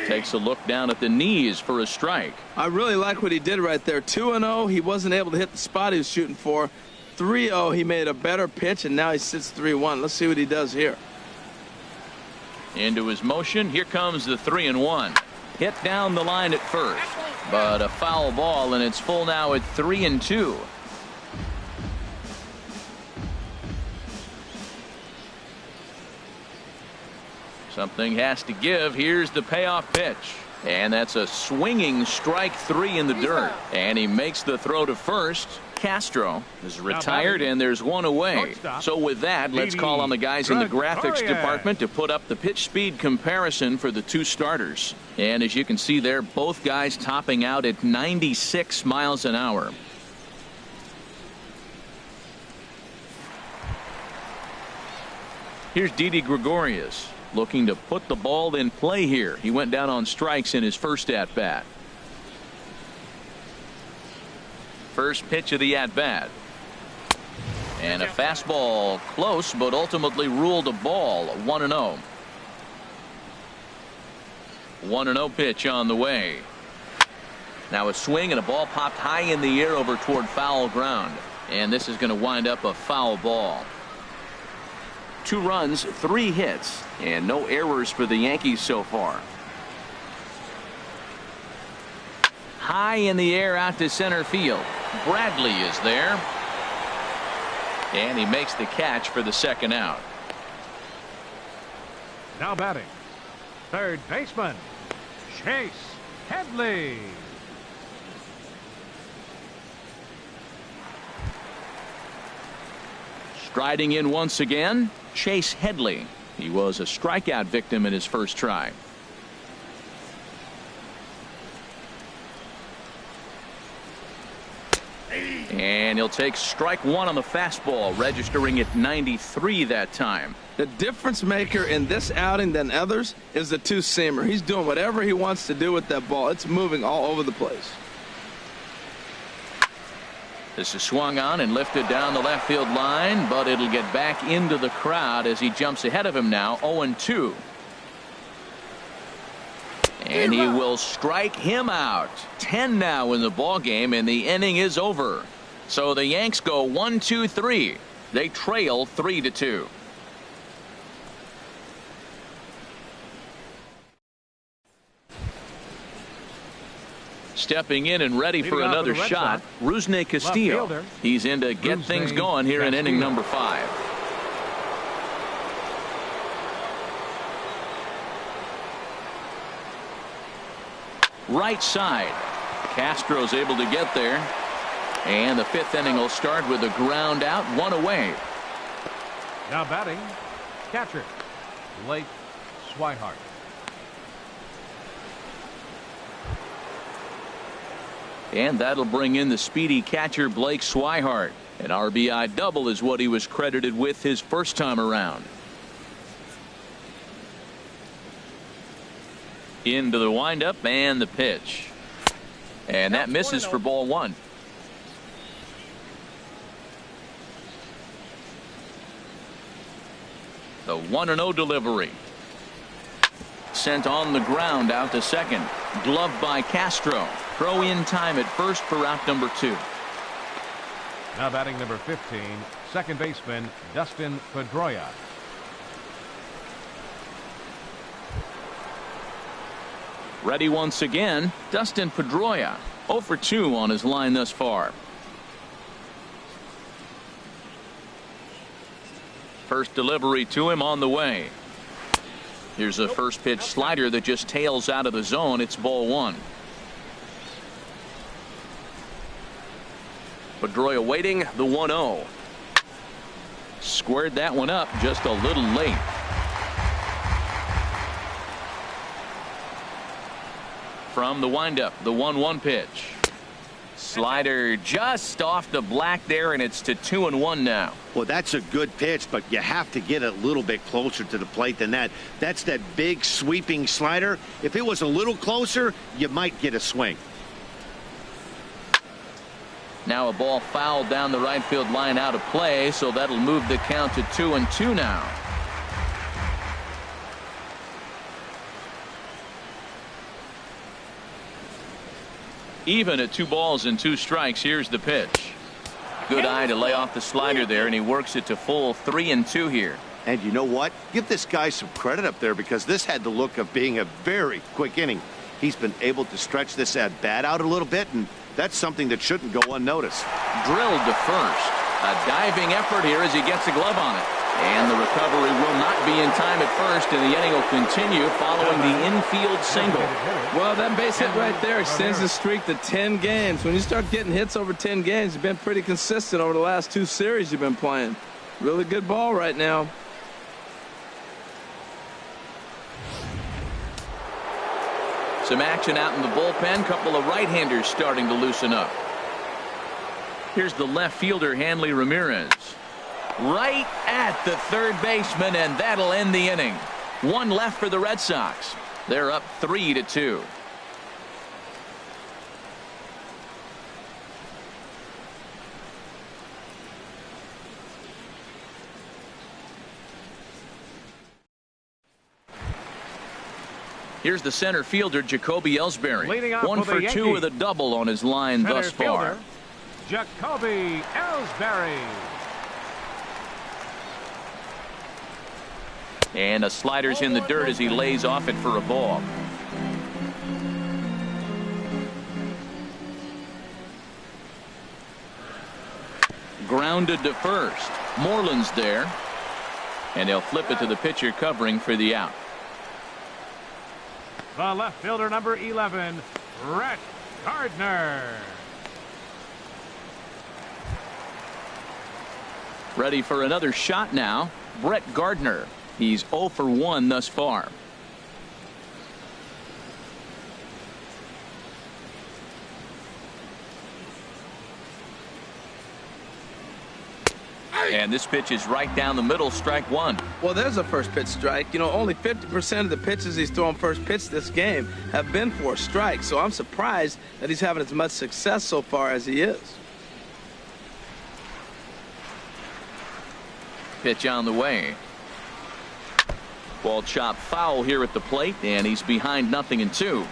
Takes a look down at the knees for a strike. I really like what he did right there. 2-0, he wasn't able to hit the spot he was shooting for. 3-0, he made a better pitch, and now he sits 3-1. Let's see what he does here. Into his motion. Here comes the 3-1. Hit down the line at first, but a foul ball, and it's full now at 3-2. Something has to give. Here's the payoff pitch. And that's a swinging strike 3 in the dirt. And he makes the throw to first. Castro is retired, and there's 1 away. So with that, let's call on the guys in the graphics department to put up the pitch speed comparison for the 2 starters. And as you can see there, both guys topping out at 96 miles an hour. Here's Didi Gregorius, looking to put the ball in play here. He went down on strikes in his first at-bat. First pitch of the at-bat. And a fastball close, but ultimately ruled a ball. 1-0. 1-0 pitch on the way. Now a swing, and a ball popped high in the air over toward foul ground. And this is going to wind up a foul ball. 2 runs, 3 hits, and no errors for the Yankees so far. High in the air out to center field. Bradley is there. And he makes the catch for the second out. Now batting, third baseman, Chase Headley. Striding in once again, Chase Headley. He was a strikeout victim in his first try. And he'll take strike 1 on the fastball, registering at 93 that time. The difference maker in this outing than others is the 2-seamer. He's doing whatever he wants to do with that ball. It's moving all over the place. This is swung on and lifted down the left field line, but it'll get back into the crowd as he jumps ahead of him now. 0-2. And he will strike him out. 10 now in the ball game, and the inning is over. So the Yanks go 1-2-3. They trail 3-2. Stepping in and ready for another shot, Rusney Castillo. He's in to get things going here in inning number 5. Right side. Castro's able to get there. And the 5th inning will start with a ground out, 1 away. Now batting, catcher, Blake Swihart. And that'll bring in the speedy catcher Blake Swihart. An RBI double is what he was credited with his first time around. Into the windup and the pitch. And that misses for ball one. The 1-0 delivery. Sent on the ground out to second. Gloved by Castro. Throw in time at first for out number 2. Now batting number 15, second baseman Dustin Pedroia. Ready once again, Dustin Pedroia. 0 for 2 on his line thus far. First delivery to him on the way. Here's a first pitch slider that just tails out of the zone. It's ball one. Pedroia waiting, the 1-0. Squared that one up just a little late. From the windup, the 1-1 pitch. Slider just off the black there, and it's to 2-1 now. Well, that's a good pitch, but you have to get a little bit closer to the plate than that. That's that big sweeping slider. If it was a little closer, you might get a swing. Now a ball fouled down the right field line out of play, so that'll move the count to 2-2 now. Even at 2 balls and 2 strikes. Here's the pitch. Good eye to lay off the slider there, and he works it to full 3-2 here. And you know what? Give this guy some credit up there, because this had the look of being a very quick inning. He's been able to stretch this at bat out a little bit, and that's something that shouldn't go unnoticed. Drilled to first. A diving effort here as he gets a glove on it. And the recovery will not be in time at first, and the inning will continue following the infield single. Well, that base hit right there extends the streak to 10 games. When you start getting hits over 10 games, you've been pretty consistent over the last 2 series you've been playing. Really good ball right now. Some action out in the bullpen. Couple of right-handers starting to loosen up. Here's the left fielder, Hanley Ramirez. Right at the third baseman, and that'll end the inning. 1 left for the Red Sox. They're up 3-2. Here's the center fielder, Jacoby Ellsbury. 1 for 2 with a double on his line thus far. Jacoby Ellsbury. And a slider's in the dirt as he lays off it for a ball. Grounded to first. Moreland's there. And they'll flip it to the pitcher covering for the out. The left fielder, number 11, Brett Gardner. Ready for another shot now. Brett Gardner. He's 0 for 1 thus far. And this pitch is right down the middle, strike 1. Well, there's a first pitch strike. You know, only 50% of the pitches he's thrown first pitch this game have been for a strike. So I'm surprised that he's having as much success so far as he is. Pitch on the way. Ball chopped foul here at the plate, and he's behind 0-2.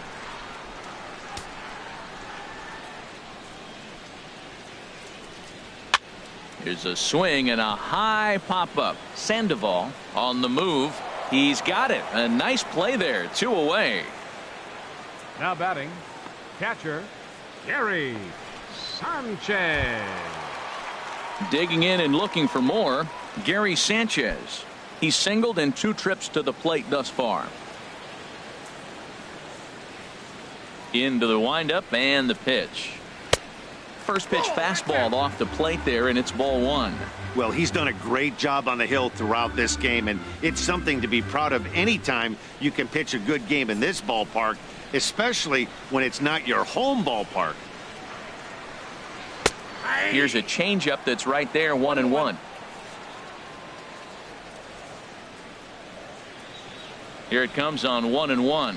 Here's a swing and a high pop-up. Sandoval on the move. He's got it. A nice play there. 2 away. Now batting, catcher, Gary Sanchez. Digging in and looking for more, Gary Sanchez. He's singled in 2 trips to the plate thus far. Into the windup and the pitch. First pitch fastball off the plate there, and it's ball 1. Well, he's done a great job on the hill throughout this game, and it's something to be proud of anytime you can pitch a good game in this ballpark, especially when it's not your home ballpark. Here's a changeup that's right there, 1-1. Here it comes on 1-1.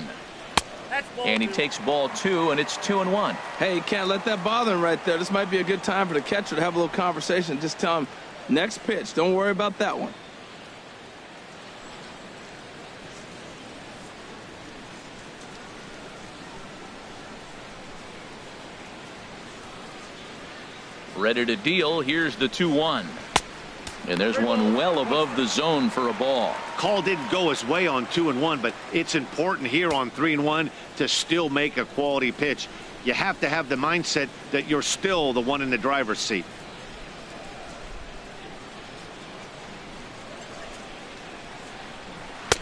And he takes ball 2, and it's 2-1. Hey, you can't let that bother him right there. This might be a good time for the catcher to have a little conversation. Just tell him, next pitch, don't worry about that one. Ready to deal. Here's the 2-1. And there's one well above the zone for a ball. Call didn't go his way on 2-1, but it's important here on 3-1 to still make a quality pitch. You have to have the mindset that you're still the one in the driver's seat.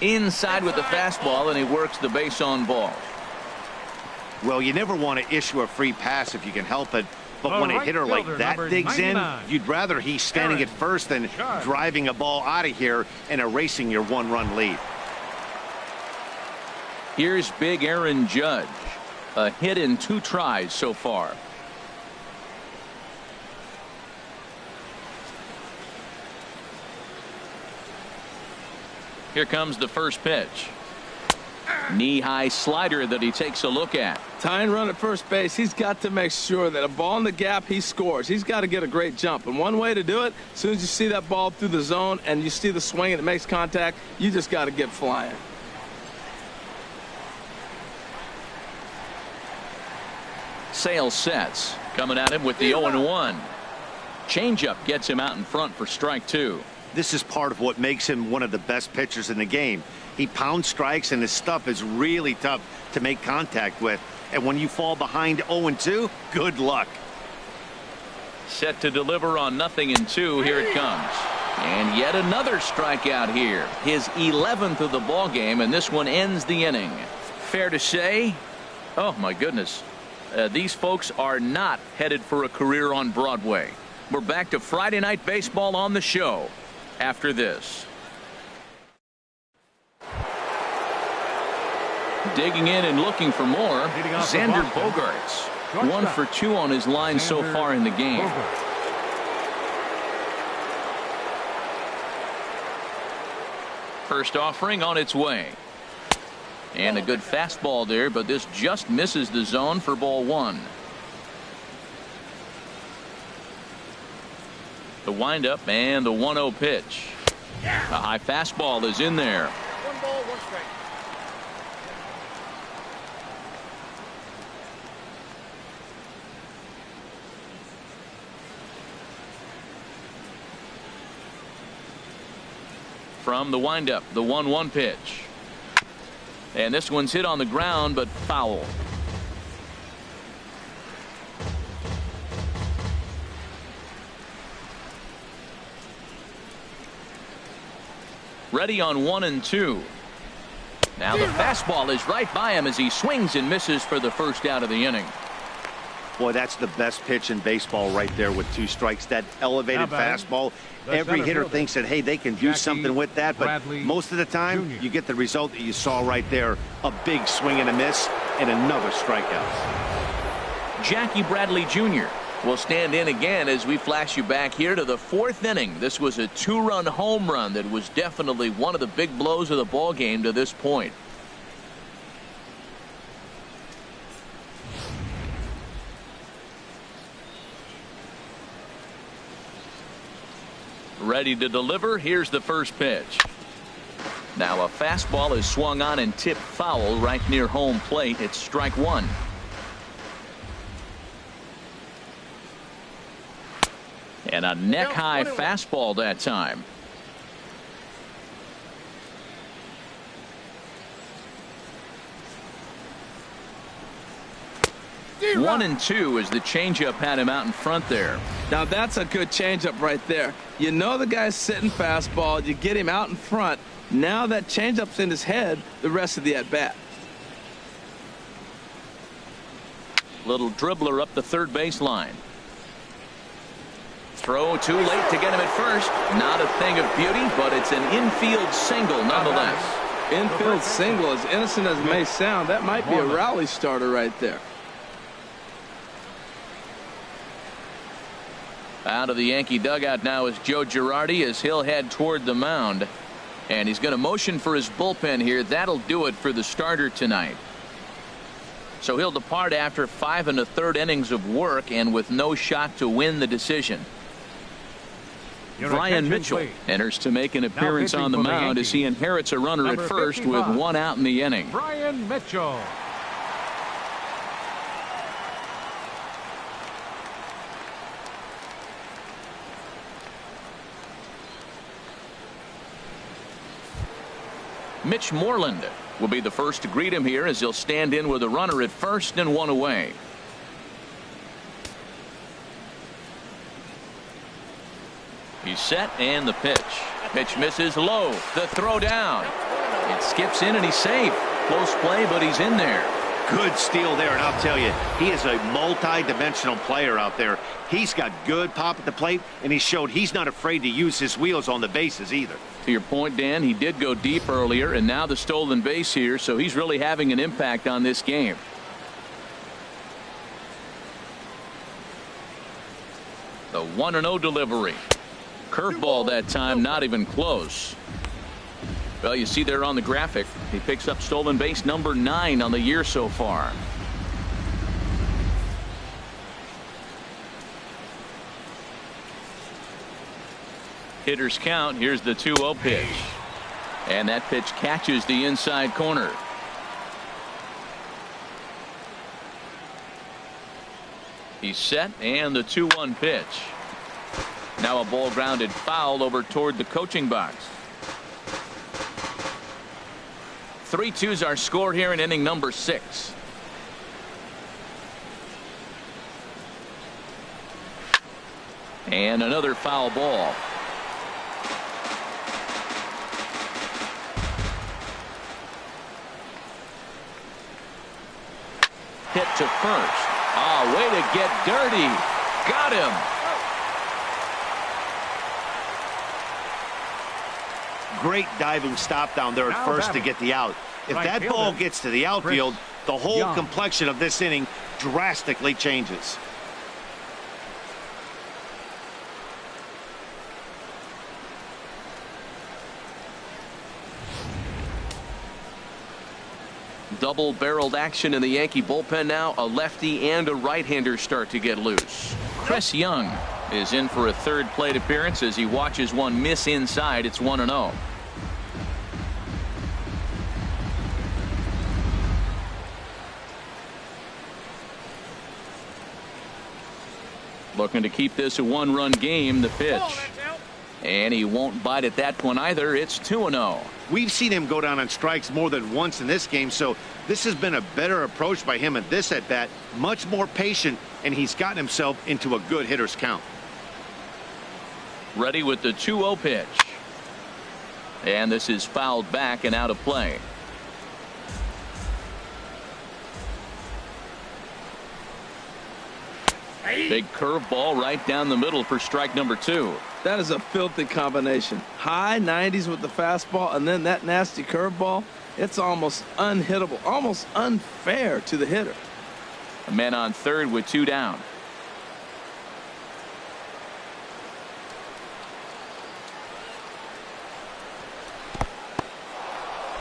Inside with the fastball, and he works the base on ball. Well, you never want to issue a free pass if you can help it. But when a hitter like that digs in, you'd rather he's standing at first than driving a ball out of here and erasing your one-run lead. Here's big Aaron Judge. A hit in 2 tries so far. Here comes the first pitch. Knee-high slider that he takes a look at. Tying run at first base, he's got to make sure that a ball in the gap, he scores. He's got to get a great jump. And one way to do it, as soon as you see that ball through the zone and you see the swing and it makes contact, you just got to get flying. Sale sets. Coming at him with the 0-1. Changeup gets him out in front for strike 2. This is part of what makes him one of the best pitchers in the game. He pounds strikes, and his stuff is really tough to make contact with. And when you fall behind 0-2, good luck. Set to deliver on 0-2. Here it comes. And yet another strikeout here. His 11th of the ball game, and this one ends the inning. Fair to say, oh my goodness, these folks are not headed for a career on Broadway. We're back to Friday Night Baseball on the show after this. Digging in and looking for more, Xander Bogaerts. 1 for 2 on his line so far in the game. First offering on its way. And a good fastball there, but this just misses the zone for ball 1. The windup and the 1-0 pitch. A high fastball is in there. 1 ball, 1 strike. From the windup, the 1-1 pitch. And this one's hit on the ground, but foul. Ready on 1-2. Now the fastball is right by him as he swings and misses for the first out of the inning. Boy, that's the best pitch in baseball right there with 2 strikes. That elevated fastball. Every hitter thinks that, hey, they can do something with that, but most of the time you get the result that you saw right there. A big swing and a miss and another strikeout. Jackie Bradley Jr. will stand in again as we flash you back here to the 4th inning. This was a 2-run home run that was definitely one of the big blows of the ball game to this point. Ready to deliver. Here's the first pitch. Now a fastball is swung on and tipped foul right near home plate. It's strike 1. And a neck high fastball that time. One and 2 as the changeup had him out in front there. Now that's a good changeup right there. You know the guy's sitting fastball. You get him out in front. Now that changeup's in his head the rest of the at-bat. Little dribbler up the third base line. Throw too late to get him at first. Not a thing of beauty, but it's an infield single nonetheless. Infield single, as innocent as it may sound, that might be a rally starter right there. Out of the Yankee dugout now is Joe Girardi as he'll head toward the mound. And he's going to motion for his bullpen here. That'll do it for the starter tonight. So he'll depart after 5 1/3 innings of work and with no shot to win the decision. Brian Mitchell enters to make an appearance on the mound as he inherits a runner at first with 1 out in the inning. Brian Mitchell. Mitch Moreland will be the first to greet him here as he'll stand in with a runner at first and 1 away. He's set and the pitch. Pitch misses low. The throw down. It skips in and he's safe. Close play, but he's in there. Good steal there, and I'll tell you, he is a multi-dimensional player out there. He's got good pop at the plate, and he showed he's not afraid to use his wheels on the bases either. To your point, Dan, he did go deep earlier, and now the stolen base here, so he's really having an impact on this game. The 1-0 delivery. Curveball that time, not even close. Well, you see there on the graphic, he picks up stolen base number 9 on the year so far. Hitters count. Here's the 2-0 pitch. And that pitch catches the inside corner. He's set and the 2-1 pitch. Now a ball grounded foul over toward the coaching box. 3-2's our score here in inning number 6. And another foul ball. Hit to first. Oh, way to get dirty. Got him. Great diving stop down there at first to get the out. If that ball gets to the outfield, the whole complexion of this inning drastically changes. Double-barreled action in the Yankee bullpen now. A lefty and a right-hander start to get loose. Chris Young is in for a third plate appearance as he watches one miss inside. It's 1-0. Looking to keep this a 1-run game. The pitch. And he won't bite at that one either. It's 2-0. We've seen him go down on strikes more than once in this game, so this has been a better approach by him at this at-bat. Much more patient, and he's gotten himself into a good hitter's count. Ready with the 2-0 pitch. And this is fouled back and out of play. Big curveball right down the middle for strike number 2. That is a filthy combination. High 90s with the fastball, and then that nasty curveball. It's almost unhittable, almost unfair to the hitter. A man on third with 2 down.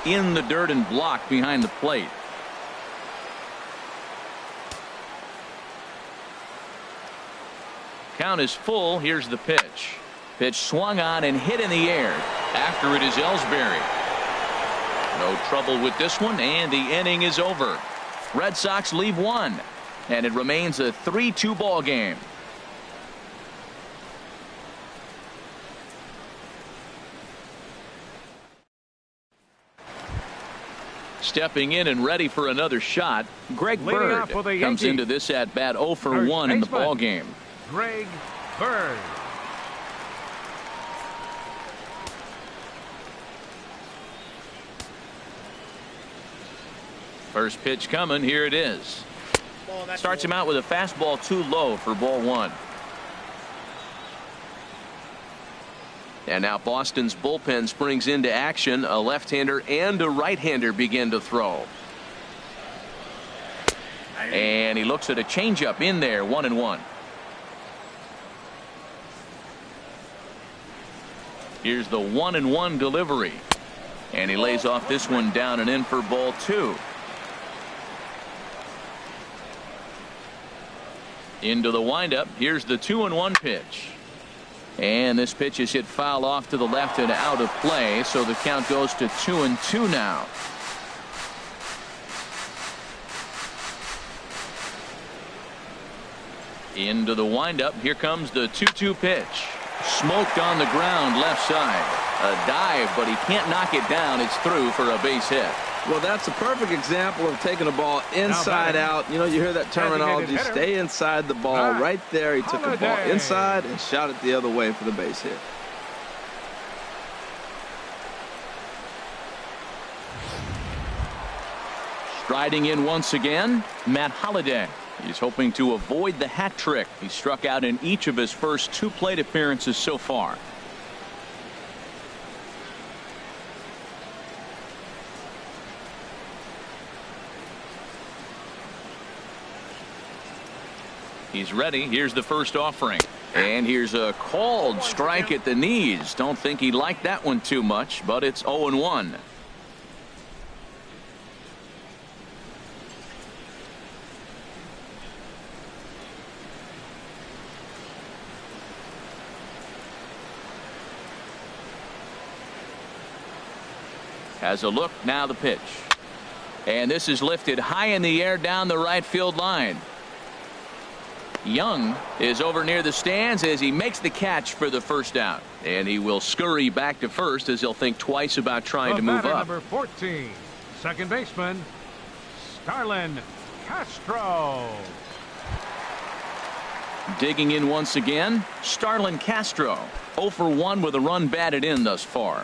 In the dirt and blocked behind the plate. Count is full. Here's the pitch. Pitch swung on and hit in the air. After it is Ellsbury. No trouble with this one, and the inning is over. Red Sox leave 1, and it remains a 3-2 ball game. Stepping in and ready for another shot, Greg Bird comes into this at bat 0 for 1 in the ball game. Greg Bird. First pitch coming. Here it is. Starts him out with a fastball too low for ball 1. And now Boston's bullpen springs into action. A left-hander and a right-hander begin to throw. And he looks at a changeup in there. 1-1. Here's the 1-1 delivery. And he lays off this one down and in for ball 2. Into the windup. Here's the 2-1 pitch. And this pitch is hit foul off to the left and out of play, so the count goes to 2-2 now. Into the windup. Here comes the 2-2 pitch. Smoked on the ground left side. A dive, but he can't knock it down. It's through for a base hit. Well, that's a perfect example of taking a ball inside out. You know, you hear that terminology, stay inside the ball. Right there, he took the ball inside and shot it the other way for the base hit. Striding in once again, Matt Holliday. He's hoping to avoid the hat trick. He struck out in each of his first 2 plate appearances so far. He's ready. Here's the first offering. And here's a called strike at the knees. Don't think he liked that one too much, but it's 0-1. Has a look. Now the pitch. And this is lifted high in the air down the right field line. Young is over near the stands as he makes the catch for the first out. And he will scurry back to first as he'll think twice about trying to move up. Number 14, second baseman, Starlin Castro. Digging in once again, Starlin Castro. 0 for 1 with a run batted in thus far.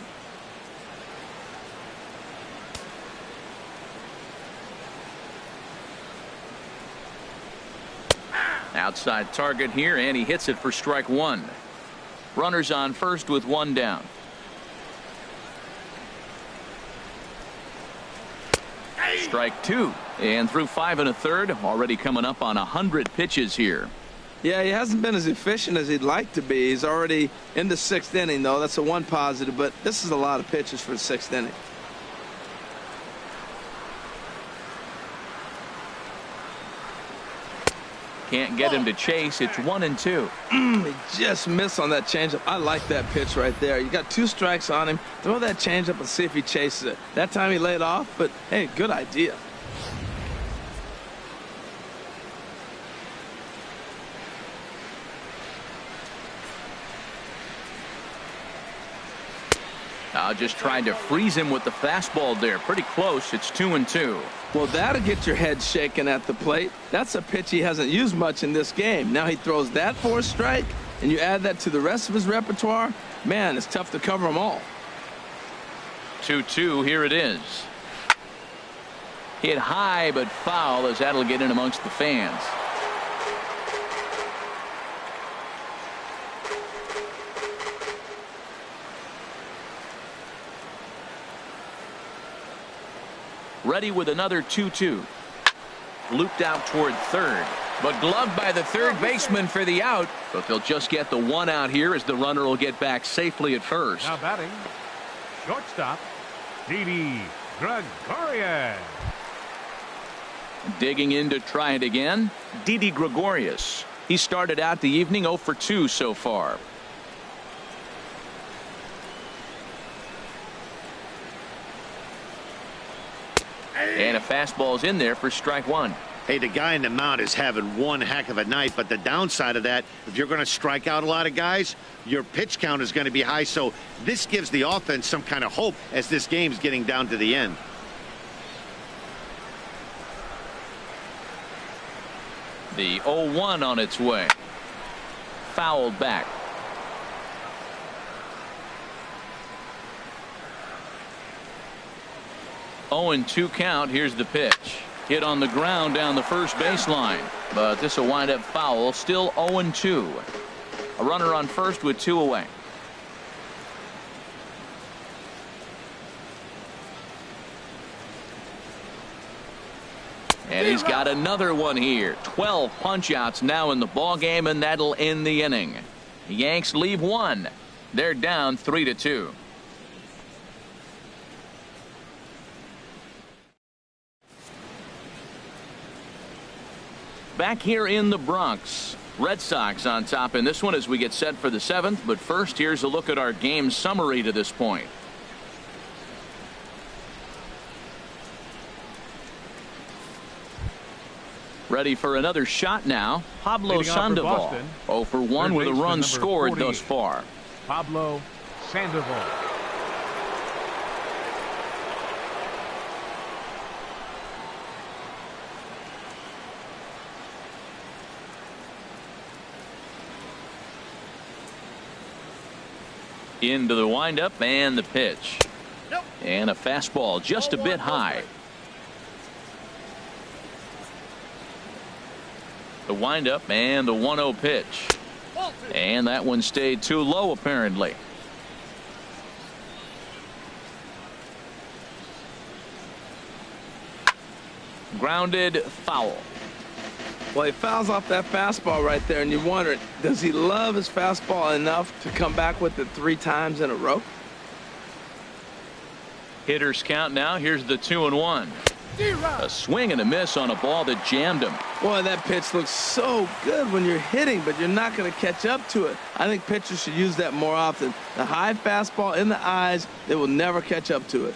Outside target here, and he hits it for strike 1. Runners on first with 1 down. Strike 2, and through 5 1/3, already coming up on 100 pitches here. Yeah, he hasn't been as efficient as he'd like to be. He's already in the 6th inning, though. That's a 1 positive, but this is a lot of pitches for the 6th inning. Can't get him to chase. It's 1-2. He just missed on that changeup. I like that pitch right there. You got 2 strikes on him. Throw that changeup and see if he chases it. That time he laid off, but hey, good idea. Just trying to freeze him with the fastball there. Pretty close. It's 2-2. Well, that'll get your head shaking at the plate. That's a pitch he hasn't used much in this game. Now he throws that for a strike, and you add that to the rest of his repertoire. Man, it's tough to cover them all. 2-2. Here it is. Hit high but foul as that'll get in amongst the fans. Ready with another 2-2. Looped out toward third, but gloved by the third baseman for the out. But they'll just get the 1 out here as the runner will get back safely at first. Now batting, shortstop, Didi Gregorius. Digging in to try it again, Didi Gregorius. He started out the evening 0 for 2 so far. And a fastball's in there for strike 1. Hey, the guy in the mound is having one heck of a night, but the downside of that, if you're going to strike out a lot of guys, your pitch count is going to be high. So this gives the offense some kind of hope as this game's getting down to the end. The 0-1 on its way. Fouled back. And 2 count. Here's the pitch. Hit on the ground down the first baseline, but this will wind up foul. Still 0-2. A runner on first with 2 away. And he's got another one here. 12 punch-outs now in the ball game, and that'll end the inning. The Yanks leave 1. They're down 3-2. back here in the Bronx. Red Sox on top in this one as we get set for the 7th. But first, here's a look at our game summary to this point. Ready for another shot now. Pablo Sandoval. 0 for 1 with a run scored thus far. Pablo Sandoval. Into the windup and the pitch. And a fastball just a bit high. The windup and the 1-0 pitch. And that one stayed too low apparently. Grounded foul. Well, he fouls off that fastball right there, and you wonder, does he love his fastball enough to come back with it 3 times in a row? Hitters count now. Here's the 2-1. A swing and a miss on a ball that jammed him. Boy, that pitch looks so good when you're hitting, but you're not going to catch up to it. I think pitchers should use that more often. The high fastball in the eyes, they will never catch up to it.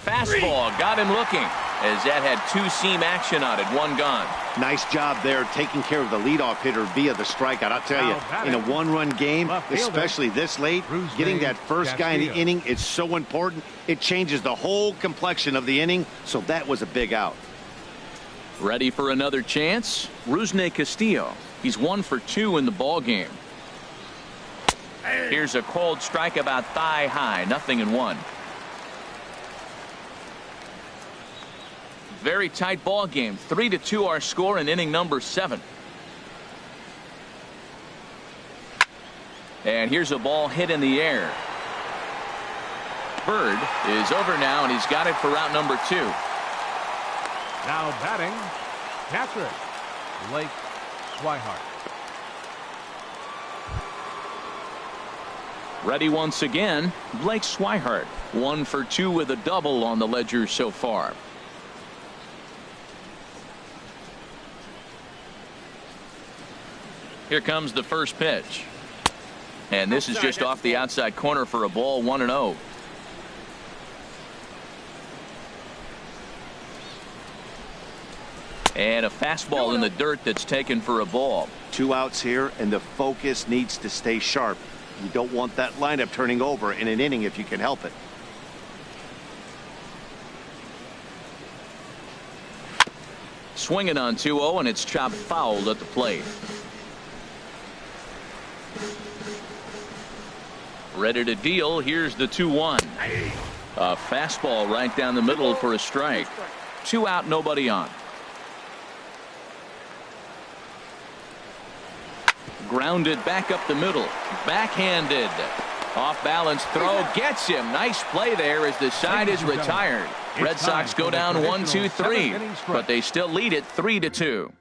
Fastball got him looking as that had 2-seam action on it. 1 gone. Nice job there taking care of the leadoff hitter via the strikeout. I'll tell you, in a 1-run game, especially this late, getting that first guy in the inning is so important. It changes the whole complexion of the inning, so that was a big out. Ready for another chance? Rusney Castillo. He's 1 for 2 in the ball game. Here's a cold strike about thigh high. 0-1. Very tight ball game. 3-2 our score in inning number 7. And here's a ball hit in the air. Bird is over now, and he's got it for out number 2. Now batting, catcher, Blake Swihart. Ready once again, Blake Swihart. 1 for 2 with a double on the ledger so far. Here comes the first pitch. And this is just off the outside corner for a ball. 1-0. And a fastball in the dirt that's taken for a ball. 2 outs here, and the focus needs to stay sharp. You don't want that lineup turning over in an inning if you can help it. Swinging on 2-0, and it's chopped foul at the plate. Ready to deal. Here's the 2-1. A fastball right down the middle for a strike. 2 out, nobody on. Grounded back up the middle. Backhanded. Off balance throw gets him. Nice play there as the side is retired. Red Sox go down 1-2-3, but they still lead it 3-2.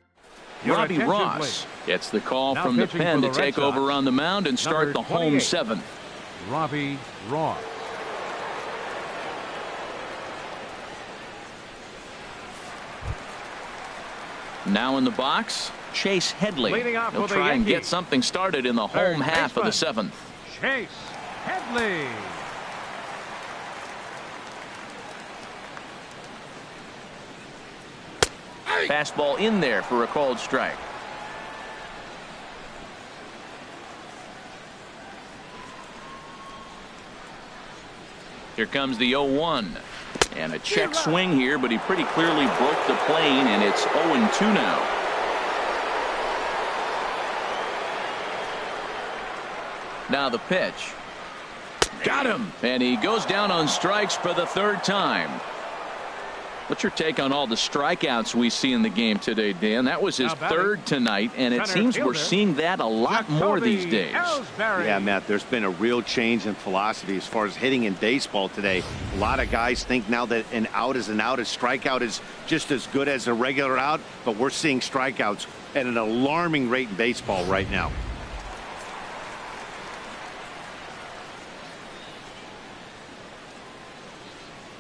Robbie Ross gets the call from the pen to take over on the mound and start the home 7th. Robbie Ross. Now in the box, Chase Headley. He'll try and get something started in the home half of the 7th. Chase Headley. Fastball in there for a called strike. Here comes the 0-1. And a check swing here, but he pretty clearly broke the plane, and it's 0-2 now. Now the pitch. Got him. And he goes down on strikes for the 3rd time. What's your take on all the strikeouts we see in the game today, Dan? That was his 3rd tonight, and it seems we're seeing that a lot more these days. Yeah, Matt, there's been a real change in philosophy as far as hitting in baseball today. A lot of guys think now that an out is an out. A strikeout is just as good as a regular out, but we're seeing strikeouts at an alarming rate in baseball right now.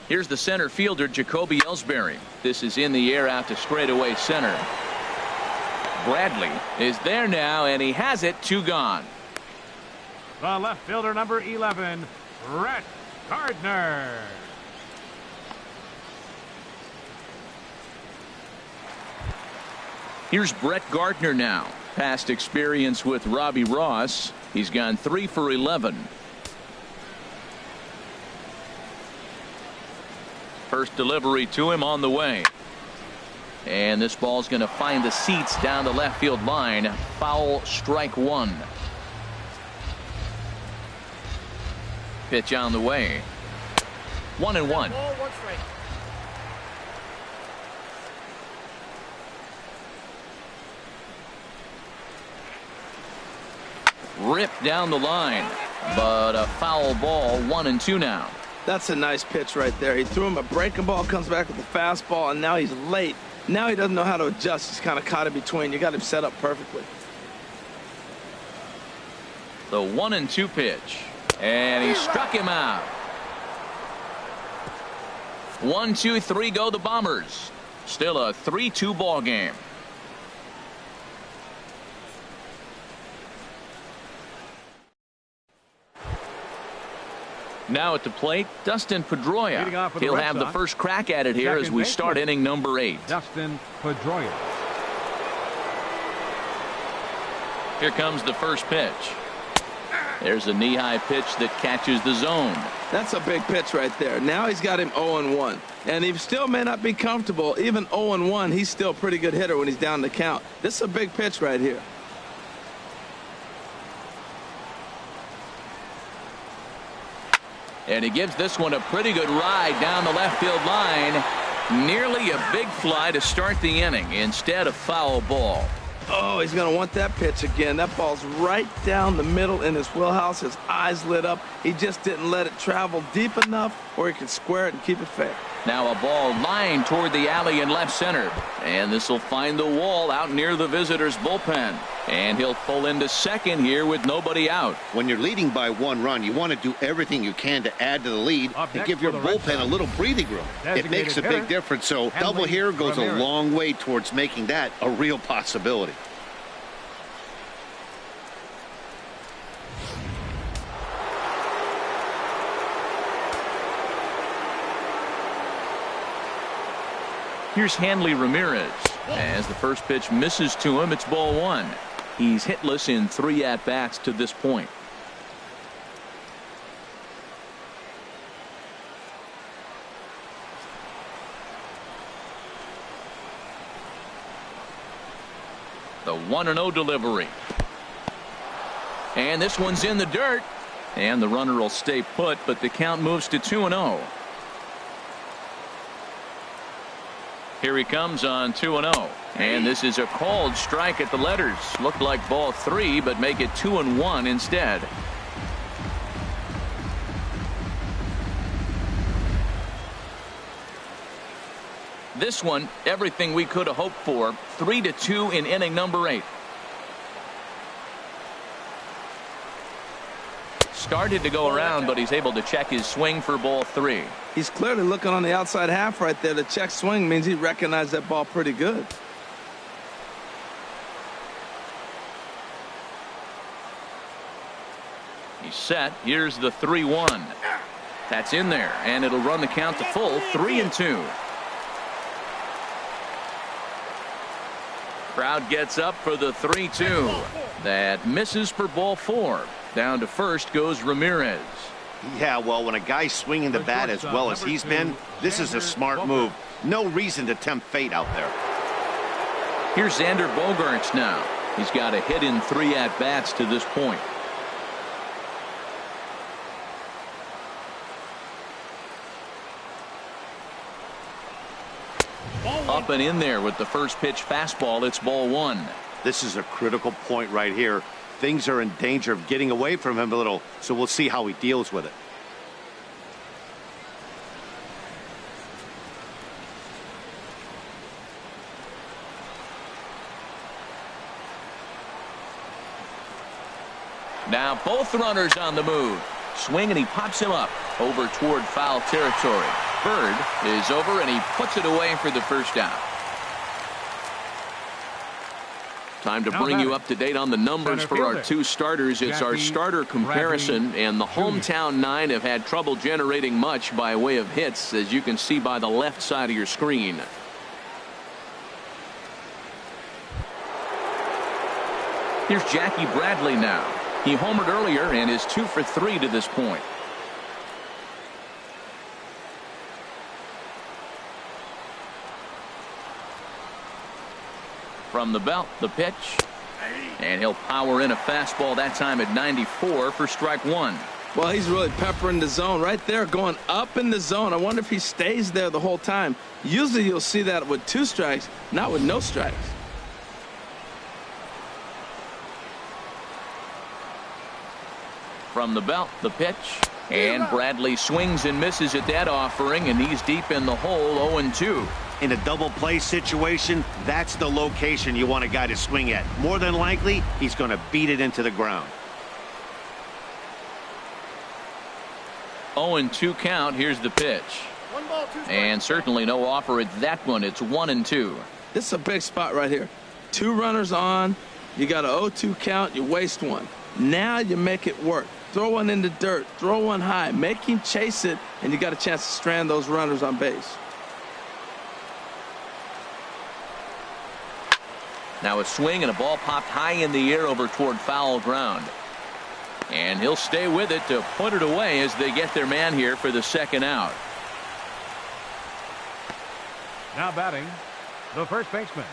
Here's the center fielder, Jacoby Ellsbury. This is in the air out to straightaway center. Bradley is there now, and he has it. 2 gone. The left fielder, number 11, Brett Gardner. Here's Brett Gardner now. Past experience with Robbie Ross. He's gone 3 for 11. First delivery to him on the way. And this ball's going to find the seats down the left field line. Foul, strike 1. Pitch on the way. 1-1. Ripped down the line, but a foul ball. 1-2 now. That's a nice pitch right there. He threw him a breaking ball, comes back with a fastball, and now he's late. Now he doesn't know how to adjust. He's kind of caught in between. You got him set up perfectly. The 1-2 pitch, and he struck him out. 1, 2, 3 go the Bombers. Still a 3-2 ball game. Now at the plate, Dustin Pedroia. He'll have the first crack at it here as we start inning number 8. Dustin Pedroia. Here comes the first pitch. There's a knee-high pitch that catches the zone. That's a big pitch right there. Now he's got him 0-1. And he still may not be comfortable. Even 0-1, he's still a pretty good hitter when he's down the count. This is a big pitch right here. And he gives this one a pretty good ride down the left field line. Nearly a big fly to start the inning instead of foul ball. Oh, he's going to want that pitch again. That ball's right down the middle in his wheelhouse. His eyes lit up. He just didn't let it travel deep enough where he could square it and keep it fair. Now a ball lined toward the alley in left center. And this will find the wall out near the visitors' bullpen. And he'll pull into second here with nobody out. When you're leading by 1 run, you want to do everything you can to add to the lead and give your bullpen a little breathing room. It makes a big difference. So double here goes a long way towards making that a real possibility. Here's Hanley Ramirez. As the first pitch misses to him, it's ball 1. He's hitless in 3 at-bats to this point. The 1-0 delivery. And this one's in the dirt. And the runner will stay put, but the count moves to 2-0. Here he comes on 2-0. And this is a called strike at the letters. Looked like ball 3, but make it 2-1 instead. This one, everything we could have hoped for. 3-2 in inning number 8. Started to go around, but he's able to check his swing for ball 3. He's clearly looking on the outside half right there. The check swing means he recognized that ball pretty good. He's set. Here's the 3-1. That's in there, and it'll run the count to full. 3-2. Crowd gets up for the 3-2. That misses for ball 4. Down to first goes Ramirez. Yeah, well, when a guy's swinging the bat as well as he's been, this is a smart move. No reason to tempt fate out there. Here's Xander Bogaerts now. He's got a hit in 3 at-bats to this point. Up and in there with the first pitch fastball. It's ball 1. This is a critical point right here. Things are in danger of getting away from him a little, so we'll see how he deals with it. Now both runners on the move. Swing, and he pops him up over toward foul territory. Bird is over, and he puts it away for the first out. Time to Now bring you batting. up to date on the numbers Center for our fielder, two starters. It's our Jackie starter comparison, Bradley and the Jr. hometown nine have had trouble generating much by way of hits, as you can see by the left side of your screen. Here's Jackie Bradley now. He homered earlier and is 2 for 3 to this point. From the belt, the pitch. And he'll power in a fastball that time at 94 for strike one. Well, he's really peppering the zone right there, going up in the zone. I wonder if he stays there the whole time. Usually you'll see that with 2 strikes, not with no strikes. From the belt, the pitch. And Bradley swings and misses at that offering, and he's deep in the hole, 0-2. In a double play situation, that's the location you want a guy to swing at. More than likely, he's going to beat it into the ground. 0-2 count. Here's the pitch. And certainly no offer at that one. It's 1-2. This is a big spot right here. 2 runners on. You got an 0-2 count. You waste one. Now you make it work. Throw one in the dirt. Throw one high. Make him chase it, and you got a chance to strand those runners on base. Now a swing and a ball popped high in the air over toward foul ground. And he'll stay with it to put it away as they get their man here for the second out. Now batting, the first baseman,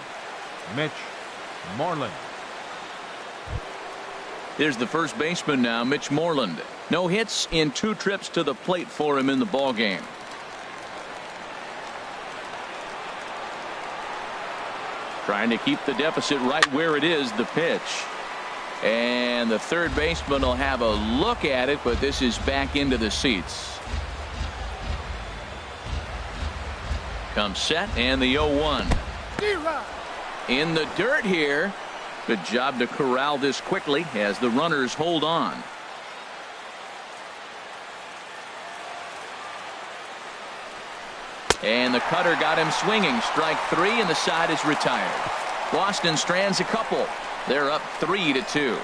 Mitch Moreland. There's the first baseman now, Mitch Moreland. No hits in 2 trips to the plate for him in the ball game. Trying to keep the deficit right where it is, the pitch. And the third baseman will have a look at it, but this is back into the seats. Comes set, and the 0-1. In the dirt here. Good job to corral this quickly as the runners hold on. And the cutter got him swinging. Strike 3, and the side is retired. Boston strands a couple. They're up 3-2.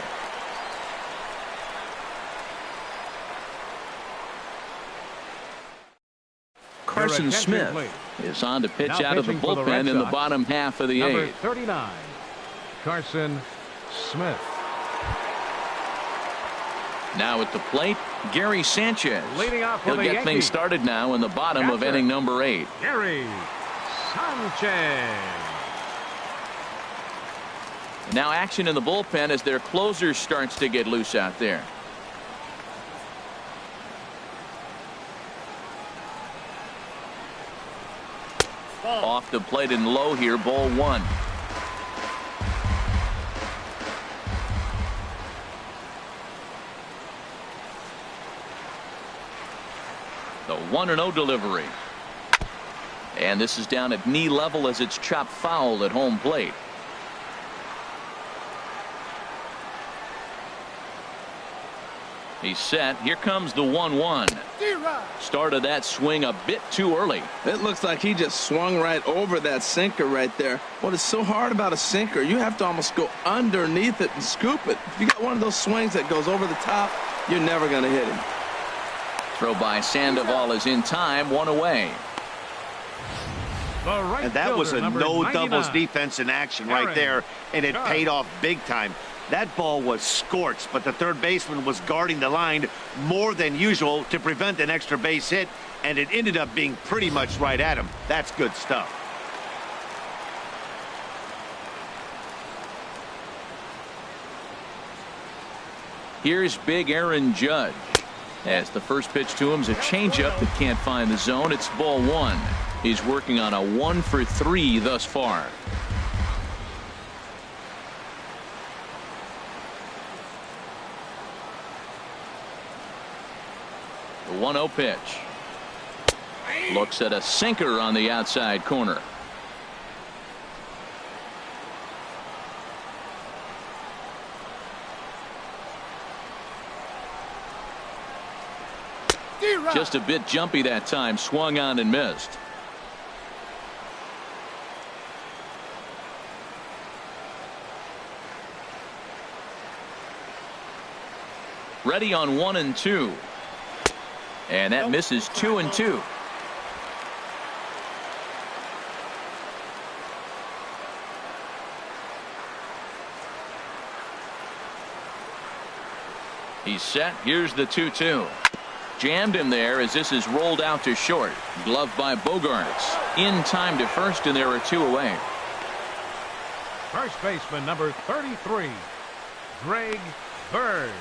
Carson Smith is on to pitch out of the bullpen in the bottom half of the Number 8th. 39, Carson Smith. Now at the plate, Gary Sanchez. Leading off for He'll the get Yankees. things started now in the bottom of inning number 8. Gary Sanchez. Now action in the bullpen as their closer starts to get loose out there. Off the plate and low here, ball 1. The 1-0 delivery. And this is down at knee level as it's chopped foul at home plate. He's set. Here comes the 1-1. Started that swing a bit too early. It looks like he just swung right over that sinker right there. What is so hard about a sinker, you have to almost go underneath it and scoop it. If you got one of those swings that goes over the top, you're never going to hit him. Throw by Sandoval is in time, 1 away. And that was a no doubles defense in action right there, and it paid off big time. That ball was scorched, but the third baseman was guarding the line more than usual to prevent an extra base hit, and it ended up being pretty much right at him. That's good stuff. Here's big Aaron Judge. As the first pitch to him is a changeup that can't find the zone. It's ball 1. He's working on a 1 for 3 thus far. The 1-0 pitch. Looks at a sinker on the outside corner. Just a bit jumpy that time. Swung on and missed. Ready on 1-2. And that misses 2-2. He's set. Here's the 2-2. Jammed him there as this is rolled out to short. Gloved by Bogarts. In time to first, and there are 2 away. First baseman number 33, Greg Bird.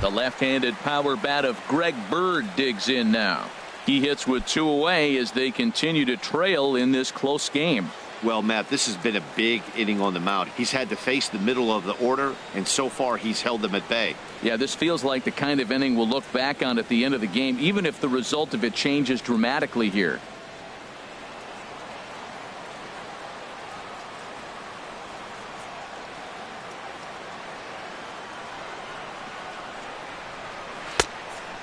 The left-handed power bat of Greg Bird digs in now. He hits with 2 away as they continue to trail in this close game. Well, Matt, this has been a big inning on the mound. He's had to face the middle of the order, and so far he's held them at bay. Yeah, this feels like the kind of inning we'll look back on at the end of the game, even if the result of it changes dramatically here.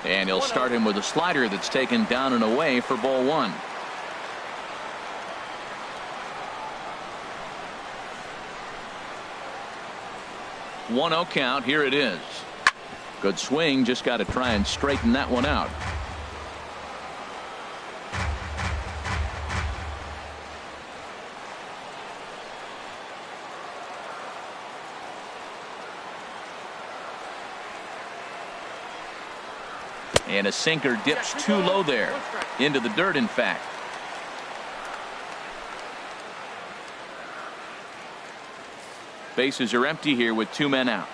And he'll start him with a slider that's taken down and away for ball 1. One-0 count. Here it is. Good swing. Just got to try and straighten that one out. And a sinker dips too low there. Into the dirt, in fact. Bases are empty here with 2 men out.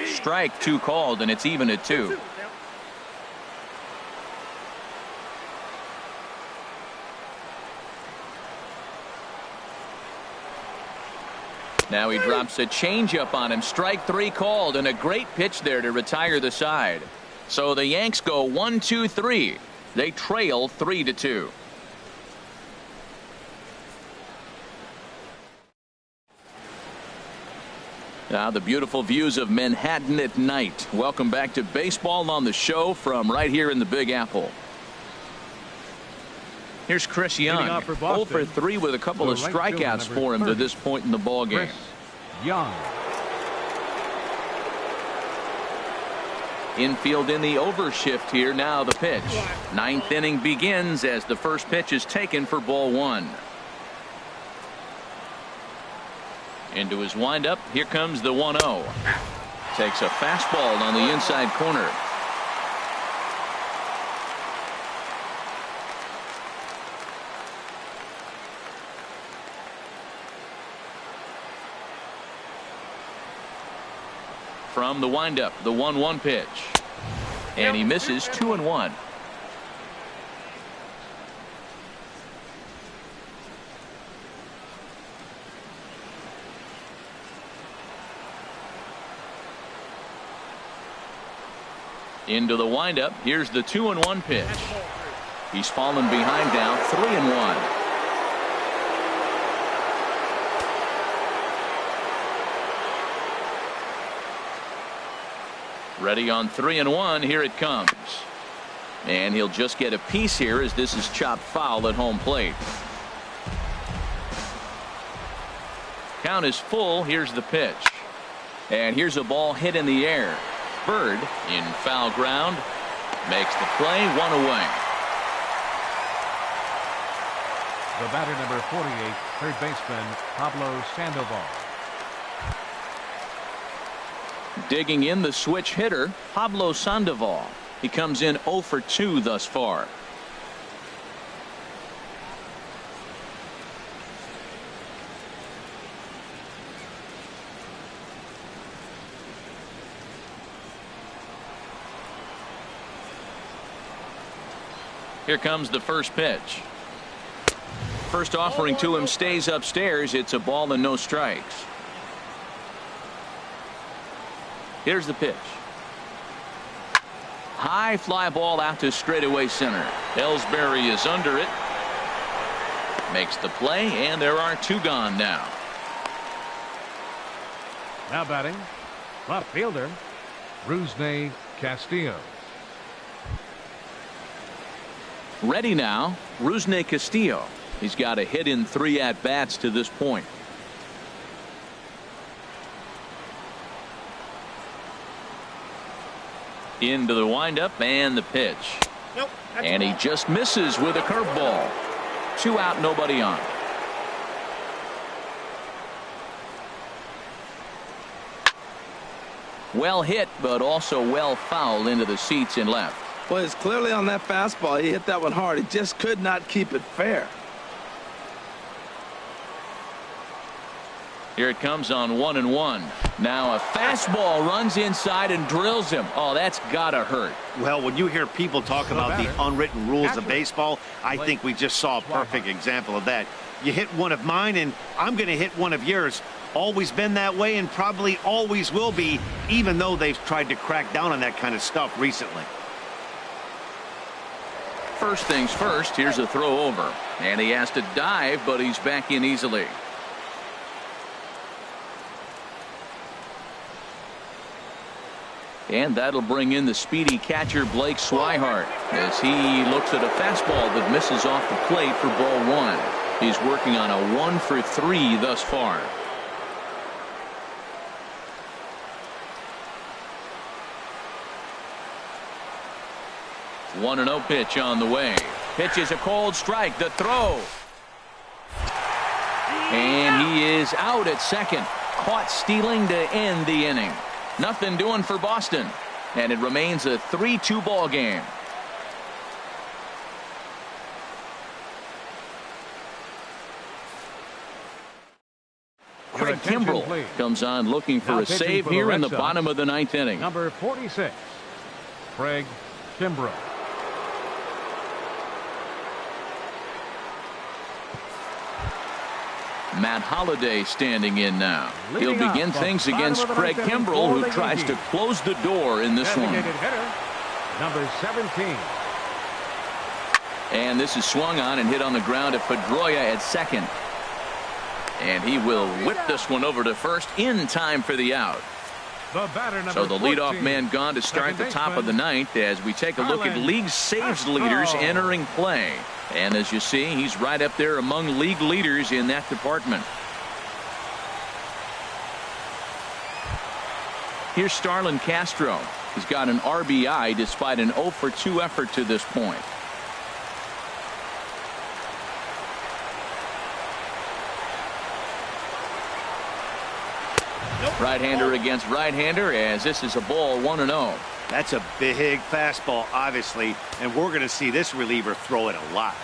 Strike 2 called, and it's even at 2. Now he drops a changeup on him. Strike 3 called, and a great pitch there to retire the side. So the Yanks go 1-2-3. They trail 3-2. Now the beautiful views of Manhattan at night. Welcome back to baseball on the show from right here in the Big Apple. Here's Chris Young, 0 for 3 with a couple of strikeouts for him to this point in the ball game. Young. Infield in the overshift here. Now the pitch. 9th inning begins as the first pitch is taken for ball 1. Into his windup. Here comes the 1-0. Takes a fastball on the inside corner. From the windup, the 1-1 pitch. And he misses 2-1. Into the windup. Here's the 2-1 pitch. He's fallen behind now, 3-1. Ready on 3-1. Here it comes. And he'll just get a piece here as this is chopped foul at home plate. Count is full. Here's the pitch. And here's a ball hit in the air. Bird in foul ground. Makes the play. 1 away. The batter number 48, third baseman Pablo Sandoval. Digging in the switch hitter, Pablo Sandoval. He comes in 0 for 2 thus far. Here comes the first pitch. First offering to him stays upstairs. It's a ball and no strikes. Here's the pitch. High fly ball out to straightaway center. Ellsbury is under it. Makes the play, and there are 2 gone now. Now batting, left fielder, Rusney Castillo. Ready now, Rusney Castillo. He's got a hit in 3 at-bats to this point. Into the windup and the pitch. Nope, and he just misses with a curveball. 2 out, nobody on. Well hit, but also well fouled into the seats in left. Well, it's clearly on that fastball. He hit that one hard. He just could not keep it fair. Here it comes on 1-1. Now a fastball runs inside and drills him. Oh, that's gotta hurt. Well, when you hear people talk about the unwritten rules of baseball, I think we just saw a perfect example of that. You hit one of mine, and I'm going to hit one of yours. Always been that way and probably always will be, even though they've tried to crack down on that kind of stuff recently. First things first, here's a throw over. And he has to dive, but he's back in easily. And that'll bring in the speedy catcher Blake Swihart as he looks at a fastball that misses off the plate for ball 1. He's working on a 1 for 3 thus far. One 1-0 pitch on the way. Pitch is a cold strike. The throw. And he is out at second. Caught stealing to end the inning. Nothing doing for Boston. And it remains a 3-2 ball game. Craig Kimbrell comes on looking for a save here in the bottom of the 9th inning. Number 46, Craig Kimbrell. Matt Holliday standing in now. He'll begin things against Craig Kimbrell, who tries to close the door in this one. Hitter, number 17. And this is swung on and hit on the ground at Pedroia at second. And he will whip this one over to first in time for the out. So the leadoff man gone to start the top of the 9th as we take a look at league saves leaders entering play. And as you see, he's right up there among league leaders in that department. Here's Starlin Castro. He's got an RBI despite an 0 for 2 effort to this point. Right-hander against right-hander as this is a ball 1-0. That's a big fastball, obviously, and we're going to see this reliever throw it a lot.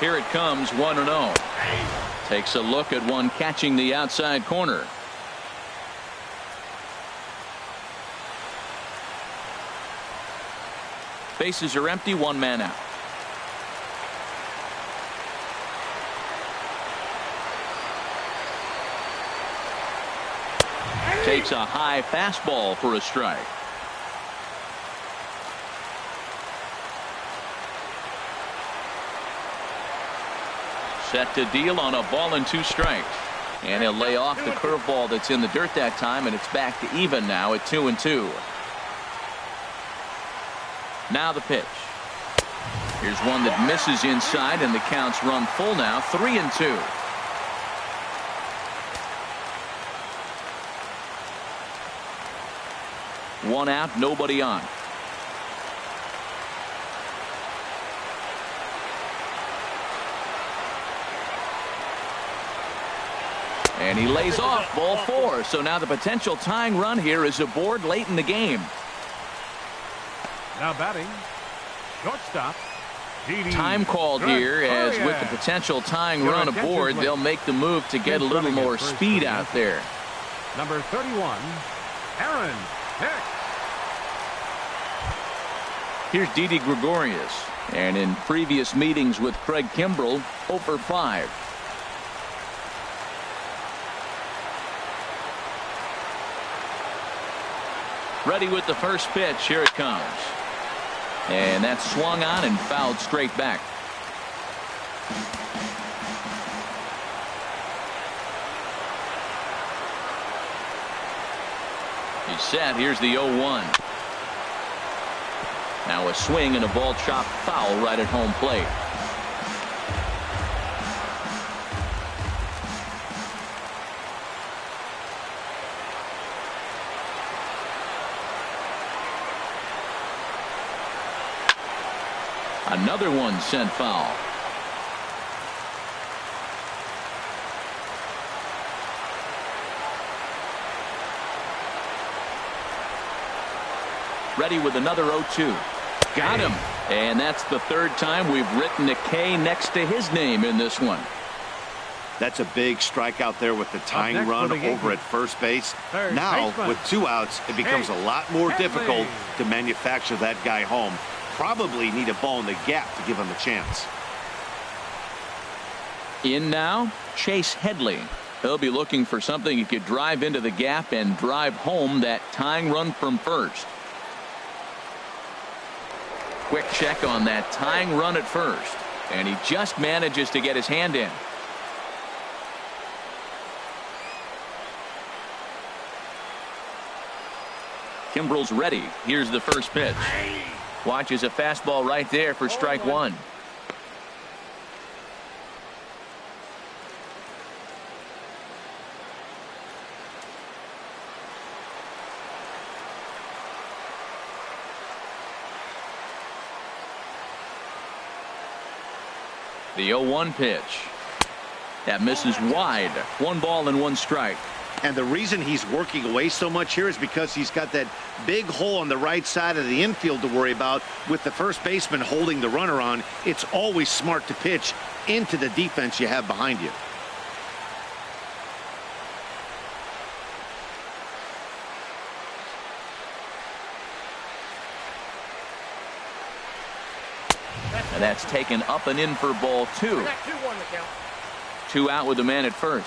Here it comes, 1-0. Takes a look at one catching the outside corner. Bases are empty, 1 man out. Takes a high fastball for a strike. Set to deal on a ball and 2 strikes. And he'll lay off the curveball that's in the dirt that time, and it's back to even now at 2-2. Now the pitch. Here's one that misses inside, and the counts run full now, 3-2. One out, nobody on. And he lays off, ball 4. So now the potential tying run here is aboard late in the game. Now batting, shortstop. Time called here as with the potential tying run aboard, they'll make the move to get a little more speed out there. Number 31, Aaron Hicks. Here's Didi Gregorius. And in previous meetings with Craig Kimbrell, 0 for 5. Ready with the first pitch. Here it comes. And that's swung on and fouled straight back. He's set. Here's the 0-1. Now a swing and a ball chopped foul right at home plate. Another one sent foul. Ready with another 0-2. Got him. And that's the third time we've written a K next to his name in this one. That's a big strikeout there with the tying run over at first base. Now, with 2 outs, it becomes a lot more difficult to manufacture that guy home. Probably need a ball in the gap to give him a chance. In now, Chase Headley. He'll be looking for something he could drive into the gap and drive home that tying run from first. Quick check on that tying run at first, and he just manages to get his hand in. Kimbrel's ready. Here's the first pitch. Watches a fastball right there for strike one. The 0-1 pitch. That misses wide. 1 ball and 1 strike. And the reason he's working away so much here is because he's got that big hole on the right side of the infield to worry about. With the first baseman holding the runner on, it's always smart to pitch into the defense you have behind you. And that's taken up and in for ball 2. 2 out with the man at first.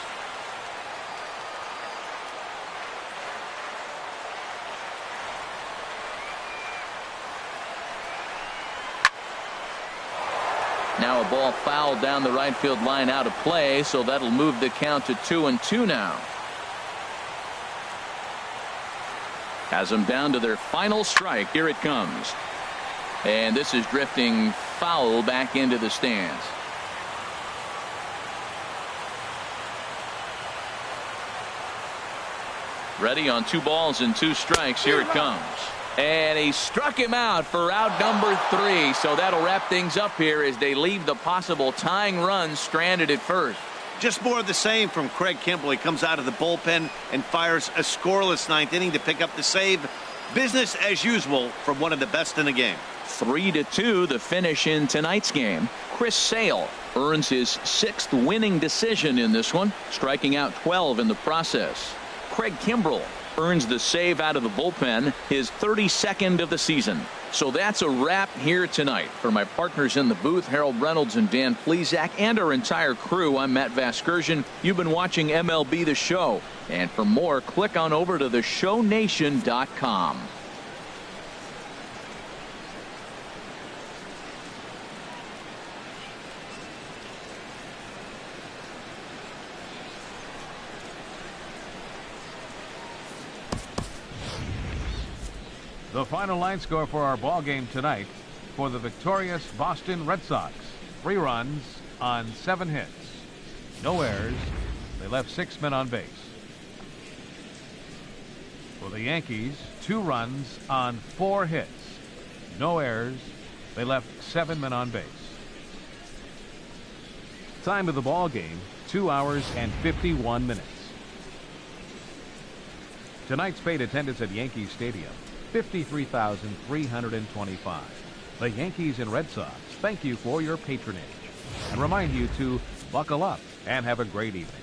Now a ball fouled down the right field line out of play, so that'll move the count to 2-2 now. Has them down to their final strike. Here it comes. And this is drifting foul back into the stands. Ready on 2 balls and 2 strikes. Here it comes. And he struck him out for out number 3. So that'll wrap things up here as they leave the possible tying run stranded at first. Just more of the same from Craig Kimbrel. He comes out of the bullpen and fires a scoreless 9th inning to pick up the save. Business as usual from one of the best in the game. 3-2 the finish in tonight's game. Chris Sale earns his 6th winning decision in this one, striking out 12 in the process. Craig Kimbrel earns the save out of the bullpen, his 32nd of the season. So that's a wrap here tonight. For my partners in the booth, Harold Reynolds and Dan Plesac, and our entire crew, I'm Matt Vasgersian. You've been watching MLB The Show. And for more, click on over to theshownation.com. The final line score for our ball game tonight for the victorious Boston Red Sox. 3 runs on 7 hits. No errors. They left 6 men on base. For the Yankees, 2 runs on 4 hits. No errors. They left 7 men on base. Time of the ball game, 2 hours and 51 minutes. Tonight's paid attendance at Yankee Stadium, 53,325. The Yankees and Red Sox thank you for your patronage and remind you to buckle up and have a great evening.